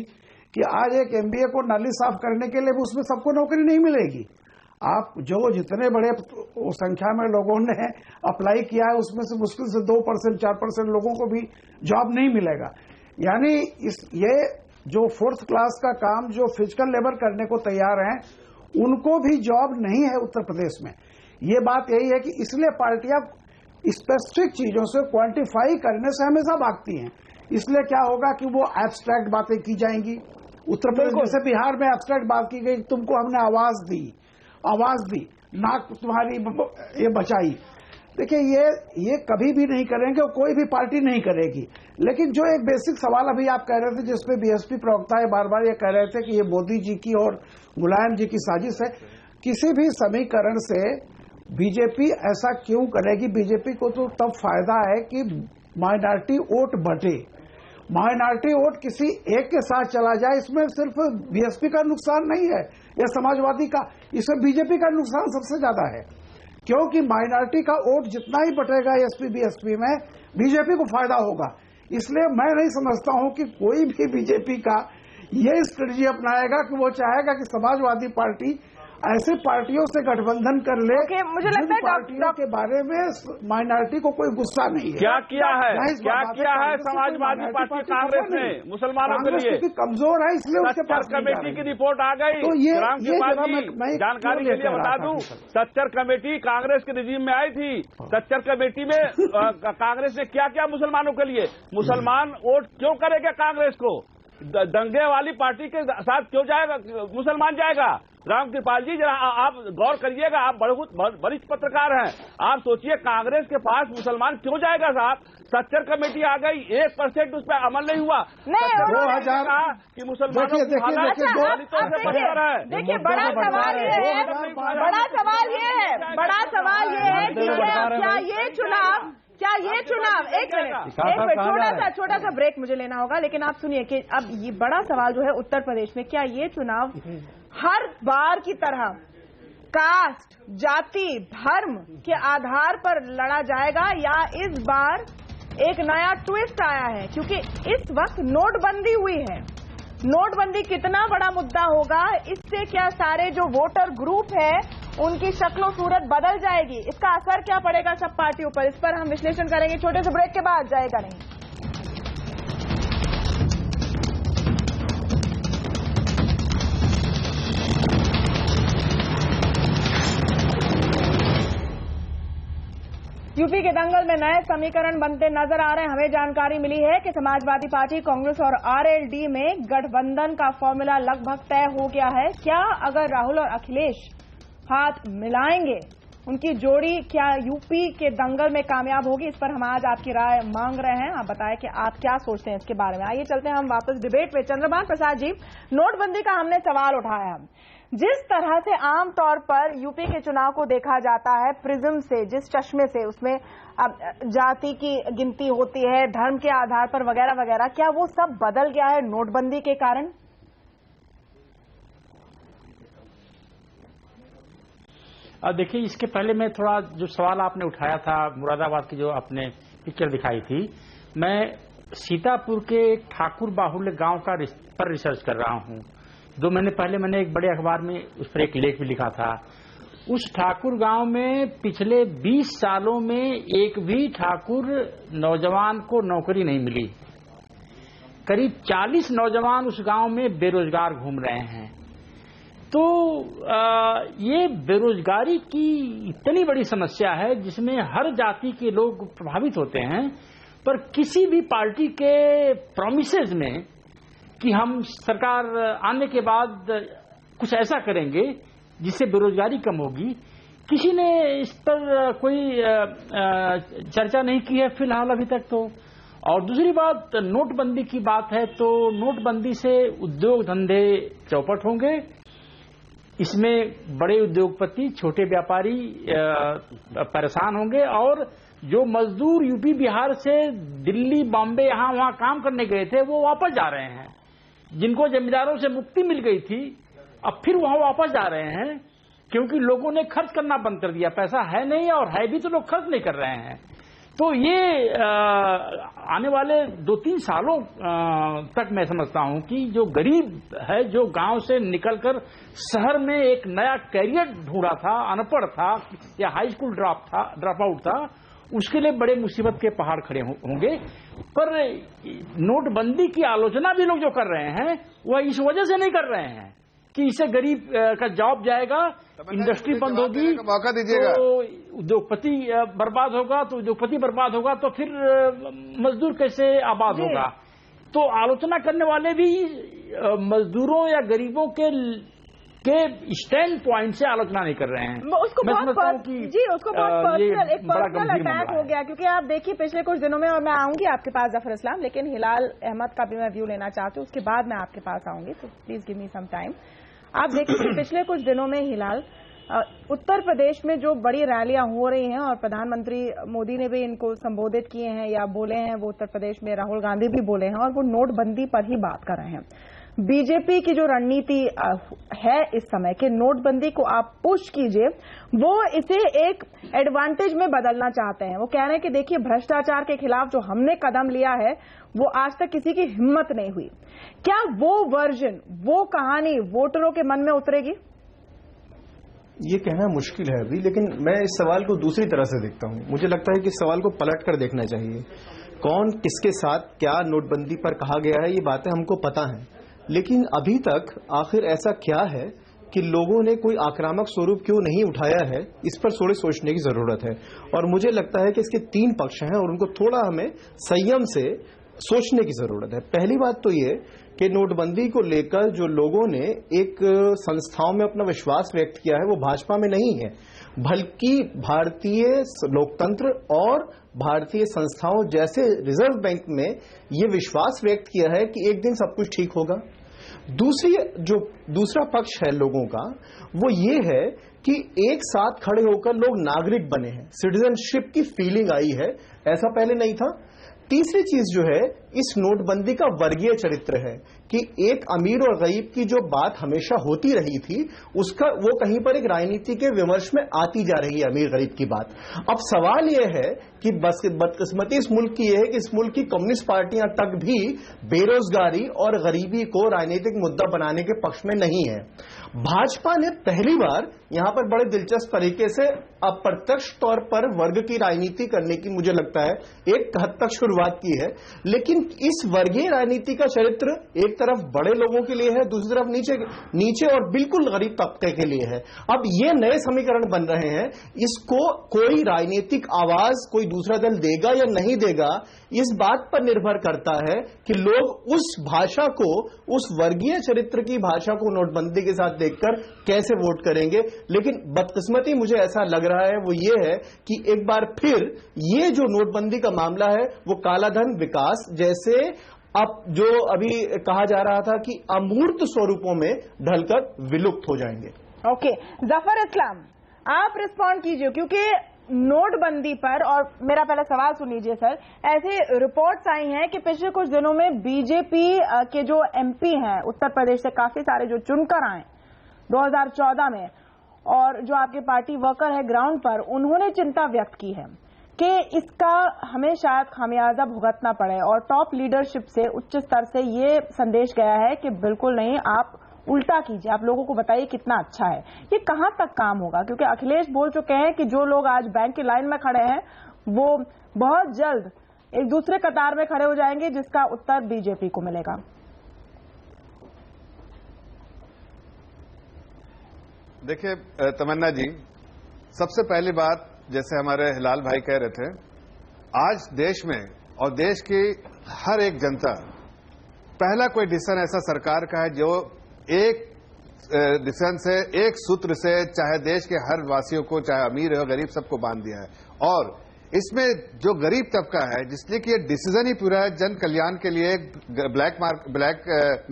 [SPEAKER 6] कि आज एक MBA को नाली साफ करने के लिए उसमें सबको नौकरी नहीं मिलेगी। आप जितने बड़े संख्या में लोगों ने अप्लाई किया है, उसमें से मुश्किल से 2%, 4% लोगों को भी जॉब नहीं मिलेगा। यानी ये जो 4th क्लास का काम जो फिजिकल लेबर करने को तैयार हैं, उनको भी जॉब नहीं है उत्तर प्रदेश में। ये बात यही है कि इसलिए पार्टियां स्पेसिफिक चीजों से क्वांटिफाई करने से हमेशा भागती हैं। इसलिए क्या होगा कि वो एब्स्ट्रैक्ट बातें की जाएंगी। उत्तर प्रदेश जैसे बिहार में एब्स्ट्रैक्ट बात की गई, तुमको हमने आवाज दी, नाक तुम्हारी ये बचाई। देखिए, ये कभी भी नहीं करेंगे और कोई भी पार्टी नहीं करेगी। लेकिन जो एक बेसिक सवाल अभी आप कह रहे थे, जिसपे BSP प्रवक्ता है बार बार ये कह रहे थे कि ये मोदी जी की और मुलायम जी की साजिश है, किसी भी समीकरण से बीजेपी ऐसा क्यों करेगी? बीजेपी को तो तब फायदा है कि माइनॉरिटी वोट बटे, माइनॉरिटी वोट किसी एक के साथ चला जाए। इसमें सिर्फ BSP का नुकसान नहीं है या समाजवादी का, इसमें बीजेपी का नुकसान सबसे ज्यादा है, क्योंकि माइनॉरिटी का वोट जितना ही बटेगा SP-BSP में, बीजेपी को फायदा होगा। इसलिए मैं नहीं समझता हूं कि कोई भी बीजेपी का ये स्ट्रेटजी अपनाएगा कि वो चाहेगा कि समाजवादी पार्टी ऐसे पार्टियों से गठबंधन कर ले।
[SPEAKER 1] मुझे लगता है
[SPEAKER 6] पार्टियों के बारे में माइनॉरिटी को कोई गुस्सा नहीं है।
[SPEAKER 7] क्या किया है समाजवादी पार्टी कांग्रेस ने मुसलमानों के लिए?
[SPEAKER 6] कमजोर है, इसलिए उसके पास
[SPEAKER 7] कमेटी की रिपोर्ट आ गई।
[SPEAKER 6] तो ये
[SPEAKER 7] जानकारी के लिए बता दूं, सच्चर कमेटी कांग्रेस के रिजीम में आई थी। सच्चर कमेटी में कांग्रेस ने क्या किया मुसलमानों के लिए? मुसलमान वोट क्यों करेगा कांग्रेस को? दंगे वाली पार्टी के साथ क्यों जाएगा मुसलमान? जाएगा। रामकृपाल जी, जरा आप गौर करिएगा, आप बहुत वरिष्ठ पत्रकार हैं, आप सोचिए कांग्रेस के पास मुसलमान क्यों जाएगा साहब? सच्चर कमेटी आ गई, 1% उस पर अमल नहीं हुआ।
[SPEAKER 6] 2000
[SPEAKER 7] कि मुसलमानों की हालत
[SPEAKER 1] देखिए, बड़ा सवाल ये है क्या ये चुनाव एक मिनट छोटा सा ब्रेक मुझे लेना होगा, लेकिन आप सुनिए कि अब ये बड़ा सवाल जो है उत्तर प्रदेश में, क्या ये चुनाव हर बार की तरह कास्ट, जाति, धर्म के आधार पर लड़ा जाएगा या इस बार एक नया ट्विस्ट आया है? क्योंकि इस वक्त नोटबंदी हुई है। नोटबंदी कितना बड़ा मुद्दा होगा, इससे क्या सारे जो वोटर ग्रुप है उनकी शक्लो सूरत बदल जाएगी? इसका असर क्या पड़ेगा सब पार्टियों पर? इस पर हम विश्लेषण करेंगे छोटे से ब्रेक के बाद। जाएगा नहीं। यूपी के दंगल में नए समीकरण बनते नजर आ रहे हैं। हमें जानकारी मिली है कि समाजवादी पार्टी, कांग्रेस और RLD में गठबंधन का फॉर्मूला लगभग तय हो गया है। क्या अगर राहुल और अखिलेश हाथ मिलाएंगे, उनकी जोड़ी क्या यूपी के दंगल में कामयाब होगी? इस पर हम आज आपकी राय मांग रहे हैं। आप बताएं कि आप क्या सोचते हैं इसके बारे में। आइए चलते हैं हम वापस डिबेट पे। चंद्रभान प्रसाद जी, नोटबंदी का हमने सवाल उठाया। जिस तरह से आमतौर पर यूपी के चुनाव को देखा जाता है प्रिज्म से, जिस चश्मे से, उसमें जाति की गिनती होती है, धर्म के आधार पर वगैरह वगैरह, क्या वो सब बदल गया है नोटबंदी के कारण?
[SPEAKER 8] देखिए, इसके पहले मैं थोड़ा जो सवाल आपने उठाया था मुरादाबाद की जो आपने पिक्चर दिखाई थी, मैं सीतापुर के ठाकुर बाहुल्य गांव का पर रिसर्च कर रहा हूं। 2 महीने पहले मैंने एक बड़े अखबार में उस पर एक लेख भी लिखा था। उस ठाकुर गांव में पिछले 20 सालों में एक भी ठाकुर नौजवान को नौकरी नहीं मिली। करीब 40 नौजवान उस गांव में बेरोजगार घूम रहे हैं। तो ये बेरोजगारी की इतनी बड़ी समस्या है जिसमें हर जाति के लोग प्रभावित होते हैं, पर किसी भी पार्टी के प्रॉमिसेस में कि हम सरकार आने के बाद कुछ ऐसा करेंगे जिससे बेरोजगारी कम होगी, किसी ने इस पर कोई चर्चा नहीं की है फिलहाल अभी तक तो। और दूसरी बात, नोटबंदी की बात है तो नोटबंदी से उद्योग धंधे चौपट होंगे। इसमें बड़े उद्योगपति, छोटे व्यापारी परेशान होंगे और जो मजदूर यूपी बिहार से दिल्ली, बॉम्बे यहाँ वहाँ काम करने गए थे वो वापस जा रहे हैं। जिनको जमींदारों से मुक्ति मिल गई थी अब फिर वहाँ वापस जा रहे हैं, क्योंकि लोगों ने खर्च करना बंद कर दिया। पैसा है नहीं और है भी तो लोग खर्च नहीं कर रहे हैं। तो ये आने वाले 2-3 सालों तक मैं समझता हूं कि जो गरीब है, जो गांव से निकलकर शहर में एक नया कैरियर ढूंढा था, अनपढ़ था या हाई स्कूल ड्रॉप आउट था, उसके लिए बड़े मुसीबत के पहाड़ खड़े होंगे। पर नोटबंदी की आलोचना भी लोग जो कर रहे हैं वह इस वजह से नहीं कर रहे हैं कि इससे गरीब का जॉब जाएगा, इंडस्ट्री बंद होगी तो उद्योगपति बर्बाद होगा, तो उद्योगपति बर्बाद होगा तो फिर मजदूर कैसे आबाद होगा। तो आलोचना करने वाले भी मजदूरों या गरीबों के स्टैंड पॉइंट से आलोचना नहीं कर रहे हैं।
[SPEAKER 1] उसको बहुत पर्सनल, एक पर्सनल अटैक हो गया। क्योंकि आप देखिए पिछले कुछ दिनों में, और मैं आऊंगी आपके पास जफर इस्लाम, लेकिन हिलाल अहमद का भी मैं व्यू लेना चाहती हूँ, उसके बाद मैं आपके पास आऊंगी, तो please give me some time. आप देखिए पिछले कुछ दिनों में हिलाल उत्तर प्रदेश में जो बड़ी रैलियां हो रही हैं और प्रधानमंत्री मोदी ने भी इनको संबोधित किए हैं या बोले हैं, वो उत्तर प्रदेश में राहुल गांधी भी बोले हैं और वो नोटबंदी पर ही बात कर रहे हैं। बीजेपी की जो रणनीति है इस समय कि नोटबंदी को आप पुश कीजिए, वो इसे एक एडवांटेज में बदलना चाहते हैं। वो कह रहे हैं कि देखिए भ्रष्टाचार के खिलाफ जो हमने कदम लिया है वो आज तक किसी की हिम्मत नहीं हुई। क्या वो वर्जन, वो कहानी वोटरों के मन में उतरेगी?
[SPEAKER 9] ये कहना मुश्किल है अभी, लेकिन मैं इस सवाल को दूसरी तरह से देखता हूं। मुझे लगता है कि सवाल को पलट कर देखना चाहिए। कौन किसके साथ क्या नोटबंदी पर कहा गया है ये बातें हमको पता हैं, लेकिन अभी तक आखिर ऐसा क्या है कि लोगों ने कोई आक्रामक स्वरूप क्यों नहीं उठाया है, इस पर थोड़े सोचने की जरूरत है। और मुझे लगता है कि इसके 3 पक्ष हैं और उनको थोड़ा हमें संयम से सोचने की जरूरत है। पहली बात तो ये कि नोटबंदी को लेकर जो लोगों ने एक संस्थाओं में अपना विश्वास व्यक्त किया है वो भाजपा में नहीं है, बल्कि भारतीय लोकतंत्र और भारतीय संस्थाओं जैसे रिजर्व बैंक में ये विश्वास व्यक्त किया है कि एक दिन सब कुछ ठीक होगा। दूसरा पक्ष है लोगों का, वो ये है कि एक साथ खड़े होकर लोग नागरिक बने हैं, सिटीजनशिप की फीलिंग आई है, ऐसा पहले नहीं था। तीसरी चीज जो है इस नोटबंदी का वर्गीय चरित्र है कि एक अमीर और गरीब की जो बात हमेशा होती रही थी उसका वो कहीं पर एक राजनीति के विमर्श में आती जा रही है, अमीर गरीब की बात। अब सवाल यह है कि बदकिस्मती इस मुल्क की यह है कि इस मुल्क की कम्युनिस्ट पार्टियां तक भी बेरोजगारी और गरीबी को राजनीतिक मुद्दा बनाने के पक्ष में नहीं है। भाजपा ने पहली बार यहां पर बड़े दिलचस्प तरीके से अप्रत्यक्ष तौर पर वर्ग की राजनीति करने की मुझे लगता है एक हद तक शुरुआत की है, लेकिन इस वर्गीय राजनीति का चरित्र एक तरफ बड़े लोगों के लिए है, दूसरी तरफ नीचे और बिल्कुल गरीब तबके के लिए है। अब ये नए समीकरण बन रहे हैं, इसको कोई राजनीतिक आवाज कोई दूसरा दल देगा या नहीं देगा इस बात पर निर्भर करता है कि लोग उस भाषा को, उस वर्गीय चरित्र की भाषा को नोटबंदी के साथ देखकर कैसे वोट करेंगे। लेकिन बदकिस्मती मुझे ऐसा लग रहा है वो ये है कि एक बार फिर ये जो नोटबंदी का मामला है वो कालाधन, विकास जैसे अब जो अभी कहा जा रहा था कि अमूर्त स्वरूपों में ढलकर विलुप्त हो जाएंगे।
[SPEAKER 1] ओके, जफर इस्लाम आप रिस्पॉन्ड कीजिए, क्योंकि नोटबंदी पर, और मेरा पहला सवाल सुन लीजिए सर, ऐसे रिपोर्ट्स आई हैं कि पिछले कुछ दिनों में बीजेपी के जो एमपी हैं उत्तर प्रदेश से काफी सारे जो चुनकर आए 2014 में, और जो आपके पार्टी वर्कर है ग्राउंड पर, उन्होंने चिंता व्यक्त की है कि इसका हमें शायद खामियाजा भुगतना पड़े। और टॉप लीडरशिप से, उच्च स्तर से ये संदेश गया है कि बिल्कुल नहीं, आप उल्टा कीजिए, आप लोगों को बताइए कितना अच्छा है। ये कहां तक काम होगा? क्योंकि अखिलेश बोल चुके हैं कि जो लोग आज बैंक की लाइन में खड़े हैं वो बहुत जल्द एक दूसरे कतार में खड़े हो जाएंगे, जिसका उत्तर बीजेपी को मिलेगा।
[SPEAKER 5] देखिए तमन्ना जी, सबसे पहली बात, जैसे हमारे हिलाल भाई कह रहे थे, आज देश में और देश की हर एक जनता, पहला कोई डिसीजन ऐसा सरकार का है जो एक डिसीजन से, एक सूत्र से, चाहे देश के हर वासियों को, चाहे अमीर हो गरीब, सबको बांध दिया है। और इसमें जो गरीब तबका है, जिसलिए कि ये डिसीजन ही पूरा है जन कल्याण के लिए, ब्लैक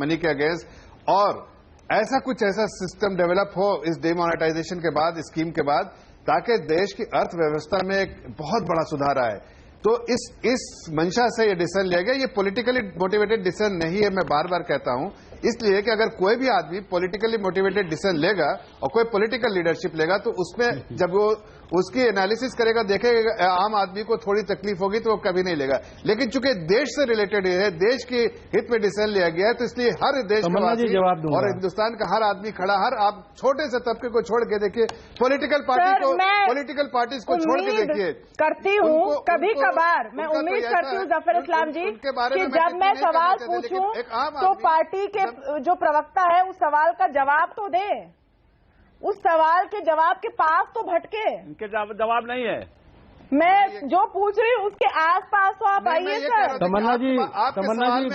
[SPEAKER 5] मनी के अगेंस्ट, और ऐसा सिस्टम डेवलप हो इस डिमोनेटाइजेशन के बाद, स्कीम के बाद, ताकि देश की अर्थव्यवस्था में एक बहुत बड़ा सुधार आए। तो इस मंशा से ये डिसीजन लिया गया। ये पॉलिटिकली मोटिवेटेड डिसीजन नहीं है, मैं बार बार कहता हूं, इसलिए कि अगर कोई भी आदमी पॉलिटिकली मोटिवेटेड डिसीजन लेगा और कोई पॉलिटिकल लीडरशिप लेगा, तो उसमें जब वो उसकी एनालिसिस करेगा, देखेगा आम आदमी को थोड़ी तकलीफ होगी, तो वो कभी नहीं लेगा। लेकिन चूंकि देश से रिलेटेड है, देश के हित में डिसीजन लिया गया है, तो इसलिए हर देश और हिंदुस्तान का हर आदमी खड़ा, आप छोटे से तबके को छोड़ के देखिए, पॉलिटिकल पार्टीज को छोड़ के देखिए।
[SPEAKER 1] करती हूँ कभी कभार, मैं उम्मीद करती हूँ जफर इस्लाम जी कि जब मैं सवाल पूछूं तो पार्टी के जो प्रवक्ता है उस सवाल का जवाब तो दे, उस सवाल के जवाब के पास तो भटके।
[SPEAKER 7] इनके जवाब नहीं है।
[SPEAKER 1] मैं जो पूछ रही हूँ उसके आसपास तो आप आइए सर।
[SPEAKER 3] तमन्ना जी,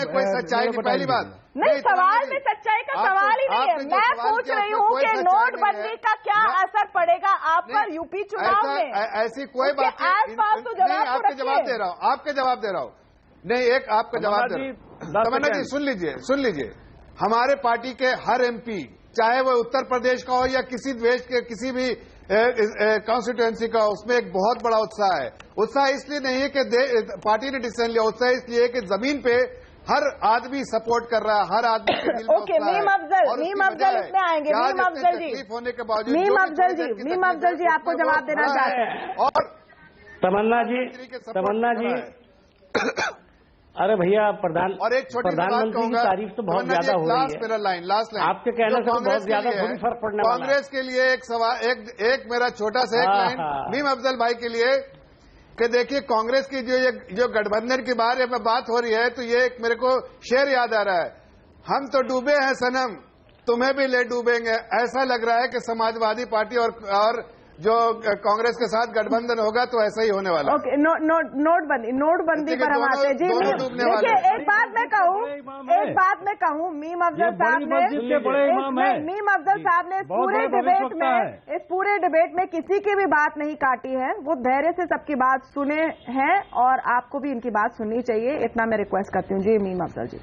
[SPEAKER 5] कोई सच्चाई की पहली बात
[SPEAKER 1] नहीं, सवाल में सच्चाई का सवाल ही नहीं है। मैं पूछ रही हूँ कि नोटबंदी का क्या असर पड़ेगा आप पर यूपी चुनाव में।
[SPEAKER 5] ऐसी कोई बात
[SPEAKER 1] आसपास तो
[SPEAKER 5] आपके जवाब दे रहा हूँ, आपके जवाब दे रहा हूँ। नहीं, एक आपका जवाब दे रहा हूँ। तमन्ना जी सुन लीजिए, हमारे पार्टी के हर एमपी, चाहे वो उत्तर प्रदेश का हो या किसी देश के किसी भी कॉन्स्टिट्यूएंसी का, उसमें एक बहुत बड़ा उत्साह है। उत्साह इसलिए नहीं है कि पार्टी ने डिसीजन लिया, उत्साह इसलिए है कि जमीन पे हर आदमी सपोर्ट कर रहा है, हर आदमी के दिल में
[SPEAKER 1] ओके, मीम अफजल इसमें आएंगे। मीम अफजल जी,
[SPEAKER 5] होने के बावजूद
[SPEAKER 1] मीम अफजल जी आपको जवाब देना चाहते हैं।
[SPEAKER 5] और
[SPEAKER 4] तमन्ना जी अरे भैया,
[SPEAKER 5] और एक छोटी
[SPEAKER 4] प्रधानमंत्री की तारीफ तो बहुत ज्यादा हो रही है।
[SPEAKER 5] मेरा लास्ट लाइन
[SPEAKER 4] आपके कहने से बहुत ज्यादा थोड़ी फर्क पड़ने वाला है।
[SPEAKER 5] कांग्रेस के लिए एक सवाल, एक मेरा छोटा सा एक लाइन मीम अफजल भाई के लिए, कि देखिए कांग्रेस की जो गठबंधन के बारे में बात हो रही है, तो ये एक मेरे को शेर याद आ रहा है, हम तो डूबे हैं सनम, तुम्हें भी ले डूबेंगे। ऐसा लग रहा है कि समाजवादी पार्टी और जो कांग्रेस के साथ गठबंधन होगा तो ऐसा ही होने वाला।
[SPEAKER 1] ओके, नोटबंदी पर हम आते हैं जी। देखिए, एक बात मैं कहूँ, मीम अफजल साहब ने इस पूरे डिबेट में किसी की भी बात नहीं काटी है। वो धैर्य से सबकी बात सुने हैं और आपको भी इनकी बात सुननी चाहिए, इतना मैं रिक्वेस्ट करती हूँ जी। मीम अफजल जी,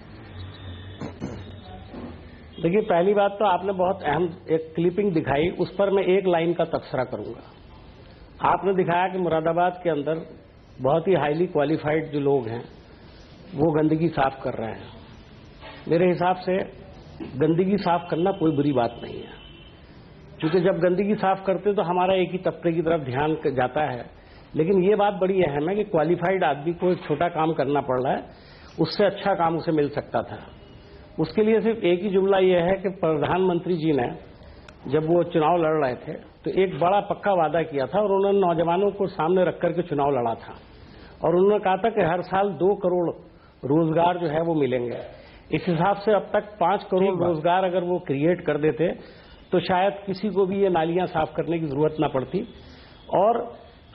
[SPEAKER 4] देखिए, पहली बात तो आपने बहुत अहम एक क्लिपिंग दिखाई, उस पर मैं एक लाइन का तबसरा करूंगा। आपने दिखाया कि मुरादाबाद के अंदर बहुत ही हाईली क्वालिफाइड जो लोग हैं वो गंदगी साफ कर रहे हैं। मेरे हिसाब से गंदगी साफ करना कोई बुरी बात नहीं है, क्योंकि जब गंदगी साफ करते तो हमारा एक ही तबके की तरफ ध्यान जाता है। लेकिन ये बात बड़ी अहम है कि क्वालिफाइड आदमी को एक छोटा काम करना पड़ रहा है, उससे अच्छा काम उसे मिल सकता था। उसके लिए सिर्फ एक ही जुमला यह है कि प्रधानमंत्री जी ने जब वो चुनाव लड़ रहे थे तो एक बड़ा पक्का वादा किया था और उन्होंने नौजवानों को सामने रख करके चुनाव लड़ा था, और उन्होंने कहा था कि हर साल 2 करोड़ रोजगार जो है वो मिलेंगे। इस हिसाब से अब तक 5 करोड़ रोजगार अगर वो क्रिएट कर देते तो शायद किसी को भी ये नालियां साफ करने की जरूरत ना पड़ती और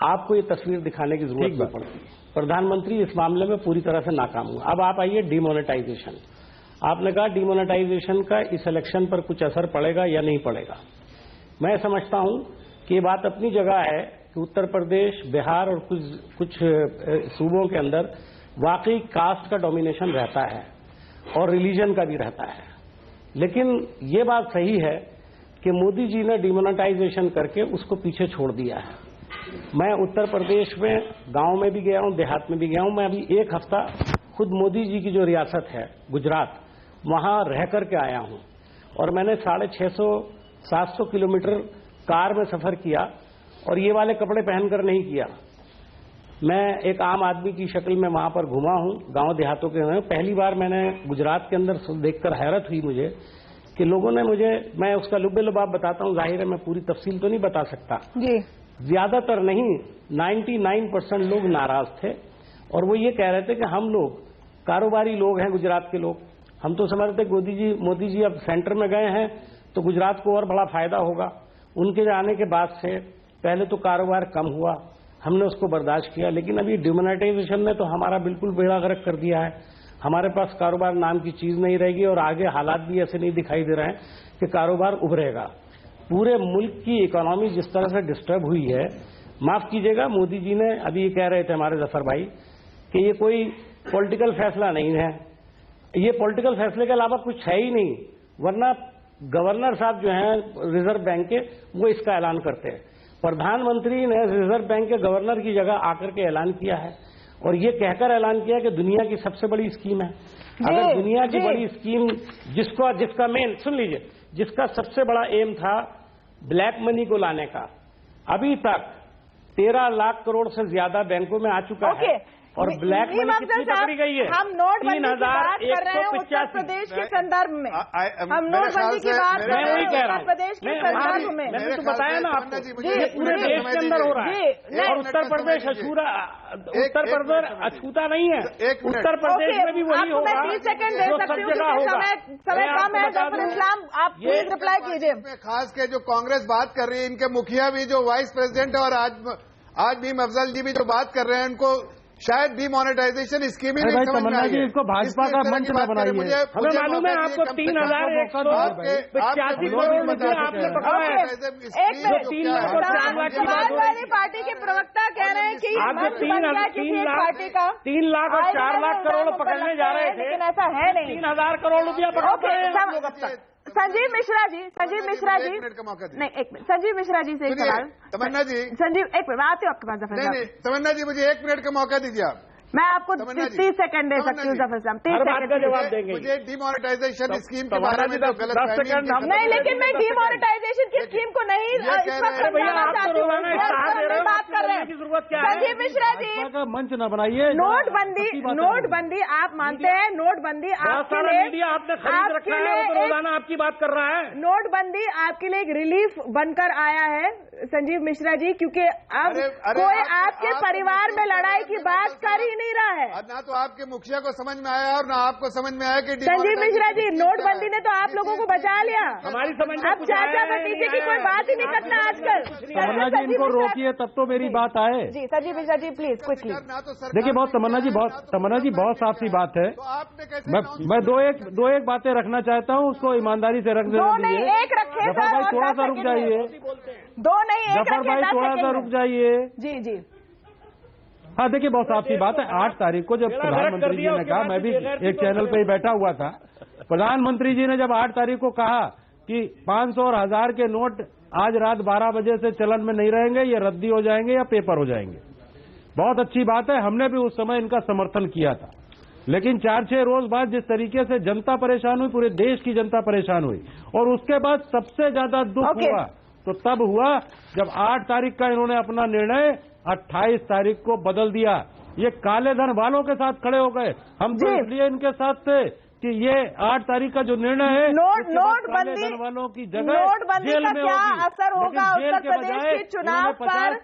[SPEAKER 4] आपको ये तस्वीर दिखाने की जरूरत न पड़ती। प्रधानमंत्री इस मामले में पूरी तरह से नाकाम हुआ। अब आप आइए डिमोनेटाइजेशन। आपने कहा डिमोनेटाइजेशन का इस इलेक्शन पर कुछ असर पड़ेगा या नहीं पड़ेगा। मैं समझता हूं कि ये बात अपनी जगह है कि उत्तर प्रदेश, बिहार और कुछ सूबों के अंदर वाकई कास्ट का डोमिनेशन रहता है और रिलीजन का भी रहता है। लेकिन ये बात सही है कि मोदी जी ने डिमोनेटाइजेशन करके उसको पीछे छोड़ दिया है। मैं उत्तर प्रदेश में गांव में भी गया हूं, देहात में भी गया हूं। मैं अभी एक हफ्ता खुद मोदी जी की जो रियासत है गुजरात, वहां रह करके आया हूं और मैंने 650-700 किलोमीटर कार में सफर किया और ये वाले कपड़े पहनकर नहीं किया। मैं एक आम आदमी की शक्ल में वहां पर घुमा हूं, गांव देहातों के में। पहली बार मैंने गुजरात के अंदर देखकर हैरत हुई मुझे कि लोगों ने मुझे, मैं उसका लुब्बे लुबाब बताता हूं, जाहिर है मैं पूरी तफसील तो नहीं बता सकता
[SPEAKER 1] जी।
[SPEAKER 4] ज्यादातर नहीं, 99% लोग नाराज थे और वो ये कह रहे थे कि हम लोग कारोबारी लोग हैं, गुजरात के लोग, हम तो समझते मोदी जी अब सेंटर में गए हैं तो गुजरात को और बड़ा फायदा होगा। उनके जाने के बाद से पहले तो कारोबार कम हुआ, हमने उसको बर्दाश्त किया, लेकिन अभी डिमोनेटाइजेशन ने तो हमारा बिल्कुल बेड़ा गर्क कर दिया है। हमारे पास कारोबार नाम की चीज नहीं रहेगी और आगे हालात भी ऐसे नहीं दिखाई दे रहे हैं कि कारोबार उभरेगा। पूरे मुल्क की इकोनॉमी जिस तरह से डिस्टर्ब हुई है, माफ कीजिएगा, मोदी जी ने अभी ये कह रहे थे हमारे जफर भाई कि ये कोई पॉलिटिकल फैसला नहीं है, ये पॉलिटिकल फैसले के अलावा कुछ है ही नहीं, वरना गवर्नर साहब जो हैं रिजर्व बैंक के, वो इसका ऐलान करते हैं। प्रधानमंत्री ने रिजर्व बैंक के गवर्नर की जगह आकर के ऐलान किया है और ये कहकर ऐलान किया कि दुनिया की सबसे बड़ी स्कीम है। अगर दुनिया की बड़ी स्कीम जिसका मेन, सुन लीजिए, जिसका सबसे बड़ा एम था ब्लैक मनी को लाने का, अभी तक 13 लाख करोड़ से ज्यादा बैंकों में आ चुका है और ब्लैक मनी कितनी पकड़ी गई है?
[SPEAKER 1] हम नोटबंदी की बात कर रहे हैं उत्तर प्रदेश के संदर्भ में, हम नोटबंदी की बात कर रहे हैं उत्तर प्रदेश के संदर्भ में।
[SPEAKER 4] मैंने तो बताया ना आपको, ये पूरे देश के अंदर हो रहा है और उत्तर प्रदेश अछूता नहीं है, उत्तर प्रदेश में भी वही होगा।
[SPEAKER 1] 30 सेकंड दे सकती हूँ, समय कम है। जफर इस्लाम, आप प्लीज रिप्लाई कीजिए।
[SPEAKER 5] खास के जो कांग्रेस बात कर रही है, इनके मुखिया भी जो वाइस प्रेसिडेंट है और आज भीम अफजल जी भी जो बात कर रहे हैं, उनको शायद डिमोनेटाइजेशन स्कीम ही नहीं समझ में आई है।
[SPEAKER 3] इसको भाजपा का मंच न बनाइए।
[SPEAKER 4] हमें मालूम है आपको 3,185 करोड़ रुपये आपने पकड़ा है।
[SPEAKER 1] एक मिनट, समाजवादी पार्टी के प्रवक्ता कह रहे हैं कि
[SPEAKER 4] आपने
[SPEAKER 1] 3
[SPEAKER 4] लाख और 4 लाख करोड़ पकड़ने जा रहे थे,
[SPEAKER 1] लेकिन ऐसा है नहीं।
[SPEAKER 4] 3,000 करोड़ रुपया पकड़ा।
[SPEAKER 1] संजीव मिश्रा जी, नहीं एक मिनट, संजीव मिश्रा जी से एक सवाल।
[SPEAKER 5] तमन्ना जी,
[SPEAKER 1] संजीव एक मिनट, मैं आती हूँ आपके पास। जफर साहब,
[SPEAKER 5] तमन्ना जी, मुझे 1 मिनट का मौका दीजिए आप।
[SPEAKER 1] मैं आपको 30 सेकंड दे सकती हूँ जफर साहब, 30 सेकंड
[SPEAKER 4] का जवाब देंगे।
[SPEAKER 5] मुझे डिमोनेटाइजेशन स्कीम के बारे में गलत
[SPEAKER 1] नहीं, लेकिन मैं डिमोनेटाइजेशन की स्कीम को नहीं बात कर रहे हैं। संजीव मिश्रा जी,
[SPEAKER 3] मंच न बनाइए।
[SPEAKER 1] नोटबंदी आप मानते हैं? नोटबंदी आपके लिए
[SPEAKER 4] रोजाना आपकी बात कर रहा है।
[SPEAKER 1] नोटबंदी आपके लिए एक रिलीफ बनकर आया है संजीव मिश्रा जी, क्योंकि अब कोई आपके परिवार में लड़ाई की बात कर ही नहीं रहा है।
[SPEAKER 5] ना तो आपके मुखिया को समझ में आया और ना आपको समझ में आया कि
[SPEAKER 1] संजीव मिश्रा जी, नोटबंदी ने तो आप लोगों को बचा लिया।
[SPEAKER 4] हमारी समझ में
[SPEAKER 1] अब चाचा भतीजे की कोई बात ही नहीं करता आजकल।
[SPEAKER 3] तमन्ना जी, इनको रोकिए तब तो मेरी बात आए।
[SPEAKER 1] जी संजीव मिश्रा जी, प्लीज क्विकली।
[SPEAKER 3] देखिए, तमन्ना जी बहुत साफ सी बात है। मैं दो एक बातें रखना चाहता हूँ, उसको ईमानदारी से रख
[SPEAKER 1] दो नहीं एक रखे।
[SPEAKER 3] जफर भाई थोड़ा सा रुक जाइए।
[SPEAKER 1] दो नहीं एक
[SPEAKER 3] जफर भाई थोड़ा सा रुक जाइए।
[SPEAKER 1] जी।
[SPEAKER 3] हाँ, देखिए, बहुत साफ सी बात है। 8 तारीख को जब प्रधानमंत्री जी ने कहा, मैं भी एक चैनल पे ही बैठा हुआ था, प्रधानमंत्री जी ने जब 8 तारीख को कहा कि 500 और 1000 के नोट आज रात 12 बजे से चलन में नहीं रहेंगे, ये रद्दी हो जाएंगे या पेपर हो जाएंगे, बहुत अच्छी बात है। हमने भी उस समय इनका समर्थन किया था, लेकिन 4-6 रोज बाद जिस तरीके से जनता परेशान हुई, पूरे देश की जनता परेशान हुई, और उसके बाद सबसे ज्यादा दुख हुआ तो तब हुआ जब 8 तारीख का इन्होंने अपना निर्णय 28 तारीख को बदल दिया। ये काले धन वालों के साथ खड़े हो गए। हम तो इसलिए इनके साथ थे कि ये 8 तारीख का जो निर्णय है,
[SPEAKER 1] नोटबंदी
[SPEAKER 3] वालों की जगह
[SPEAKER 1] नोटबंदी का क्या असर होगा उत्तर प्रदेश के चुनाव पर?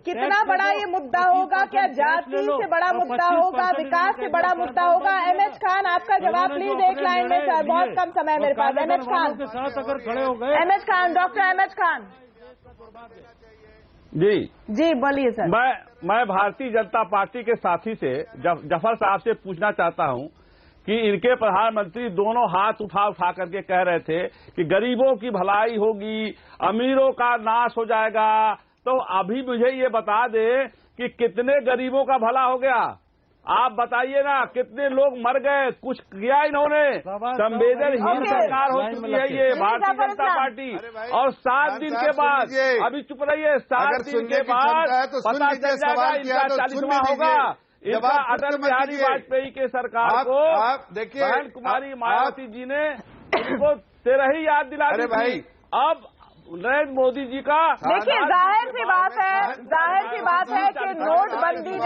[SPEAKER 1] कितना बड़ा ये मुद्दा होगा? क्या जाति से बड़ा मुद्दा होगा? विकास से बड़ा मुद्दा होगा? MS खान, आपका जवाब प्लीज एक लाइन में, सर बहुत कम समय मेरे पास। MS खान
[SPEAKER 3] के साथ अगर खड़े हो गए,
[SPEAKER 1] MS Khan, doctor MS Khan ji बोलिए सर।
[SPEAKER 7] मैं भारतीय जनता पार्टी के साथी से जफर साहब से पूछना चाहता हूं कि इनके प्रधानमंत्री दोनों हाथ उठा करके कह रहे थे कि गरीबों की भलाई होगी, अमीरों का नाश हो जाएगा। तो अभी मुझे ये बता दे कि कितने गरीबों का भला हो गया? आप बताइए ना, कितने लोग मर गए? कुछ किया इन्होंने? संवेदनहीन सरकार हो चुकी है ये भारतीय जनता पार्टी। और 7 दिन के बाद, अभी चुप रहिए, 7 दिन के बाद पता चल जाएगा इनका 40वां होगा। इनका अटल बिहारी वाजपेयी के सरकार को बहन कुमारी मायावती जी ने इनको 13 ही याद दिला दी थी। अब नरेंद्र मोदी जी का।
[SPEAKER 1] देखिए जाहिर सी बात है कि नोटबंदी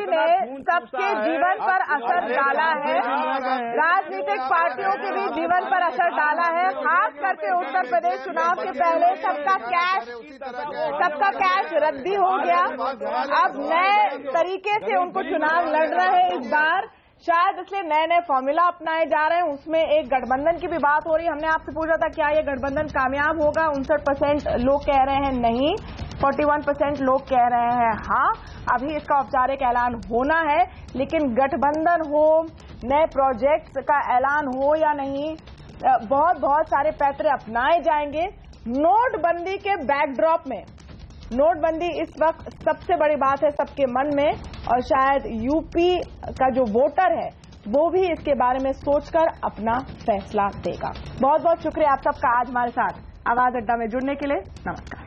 [SPEAKER 1] ने सबके जीवन पर असर डाला है, राजनीतिक पार्टियों के भी जीवन पर असर डाला है। खास करके उत्तर प्रदेश चुनाव के पहले सबका कैश रद्दी हो गया। अब नए तरीके से उनको चुनाव लड़ना है इस बार, शायद इसलिए नए फॉर्मूला अपनाए जा रहे हैं। उसमें एक गठबंधन की भी बात हो रही है। हमने आपसे पूछा था क्या ये गठबंधन कामयाब होगा, 59% लोग कह रहे हैं नहीं, 41% लोग कह रहे हैं हाँ। अभी इसका औपचारिक ऐलान होना है, लेकिन गठबंधन हो, नए प्रोजेक्ट्स का ऐलान हो या नहीं, बहुत सारे पैतरे अपनाए जाएंगे। नोटबंदी के बैकड्रॉप में नोटबंदी इस वक्त सबसे बड़ी बात है सबके मन में, और शायद यूपी का जो वोटर है वो भी इसके बारे में सोचकर अपना फैसला देगा। बहुत बहुत शुक्रिया आप सबका आज हमारे साथ आवाज अड्डा में जुड़ने के लिए। नमस्कार।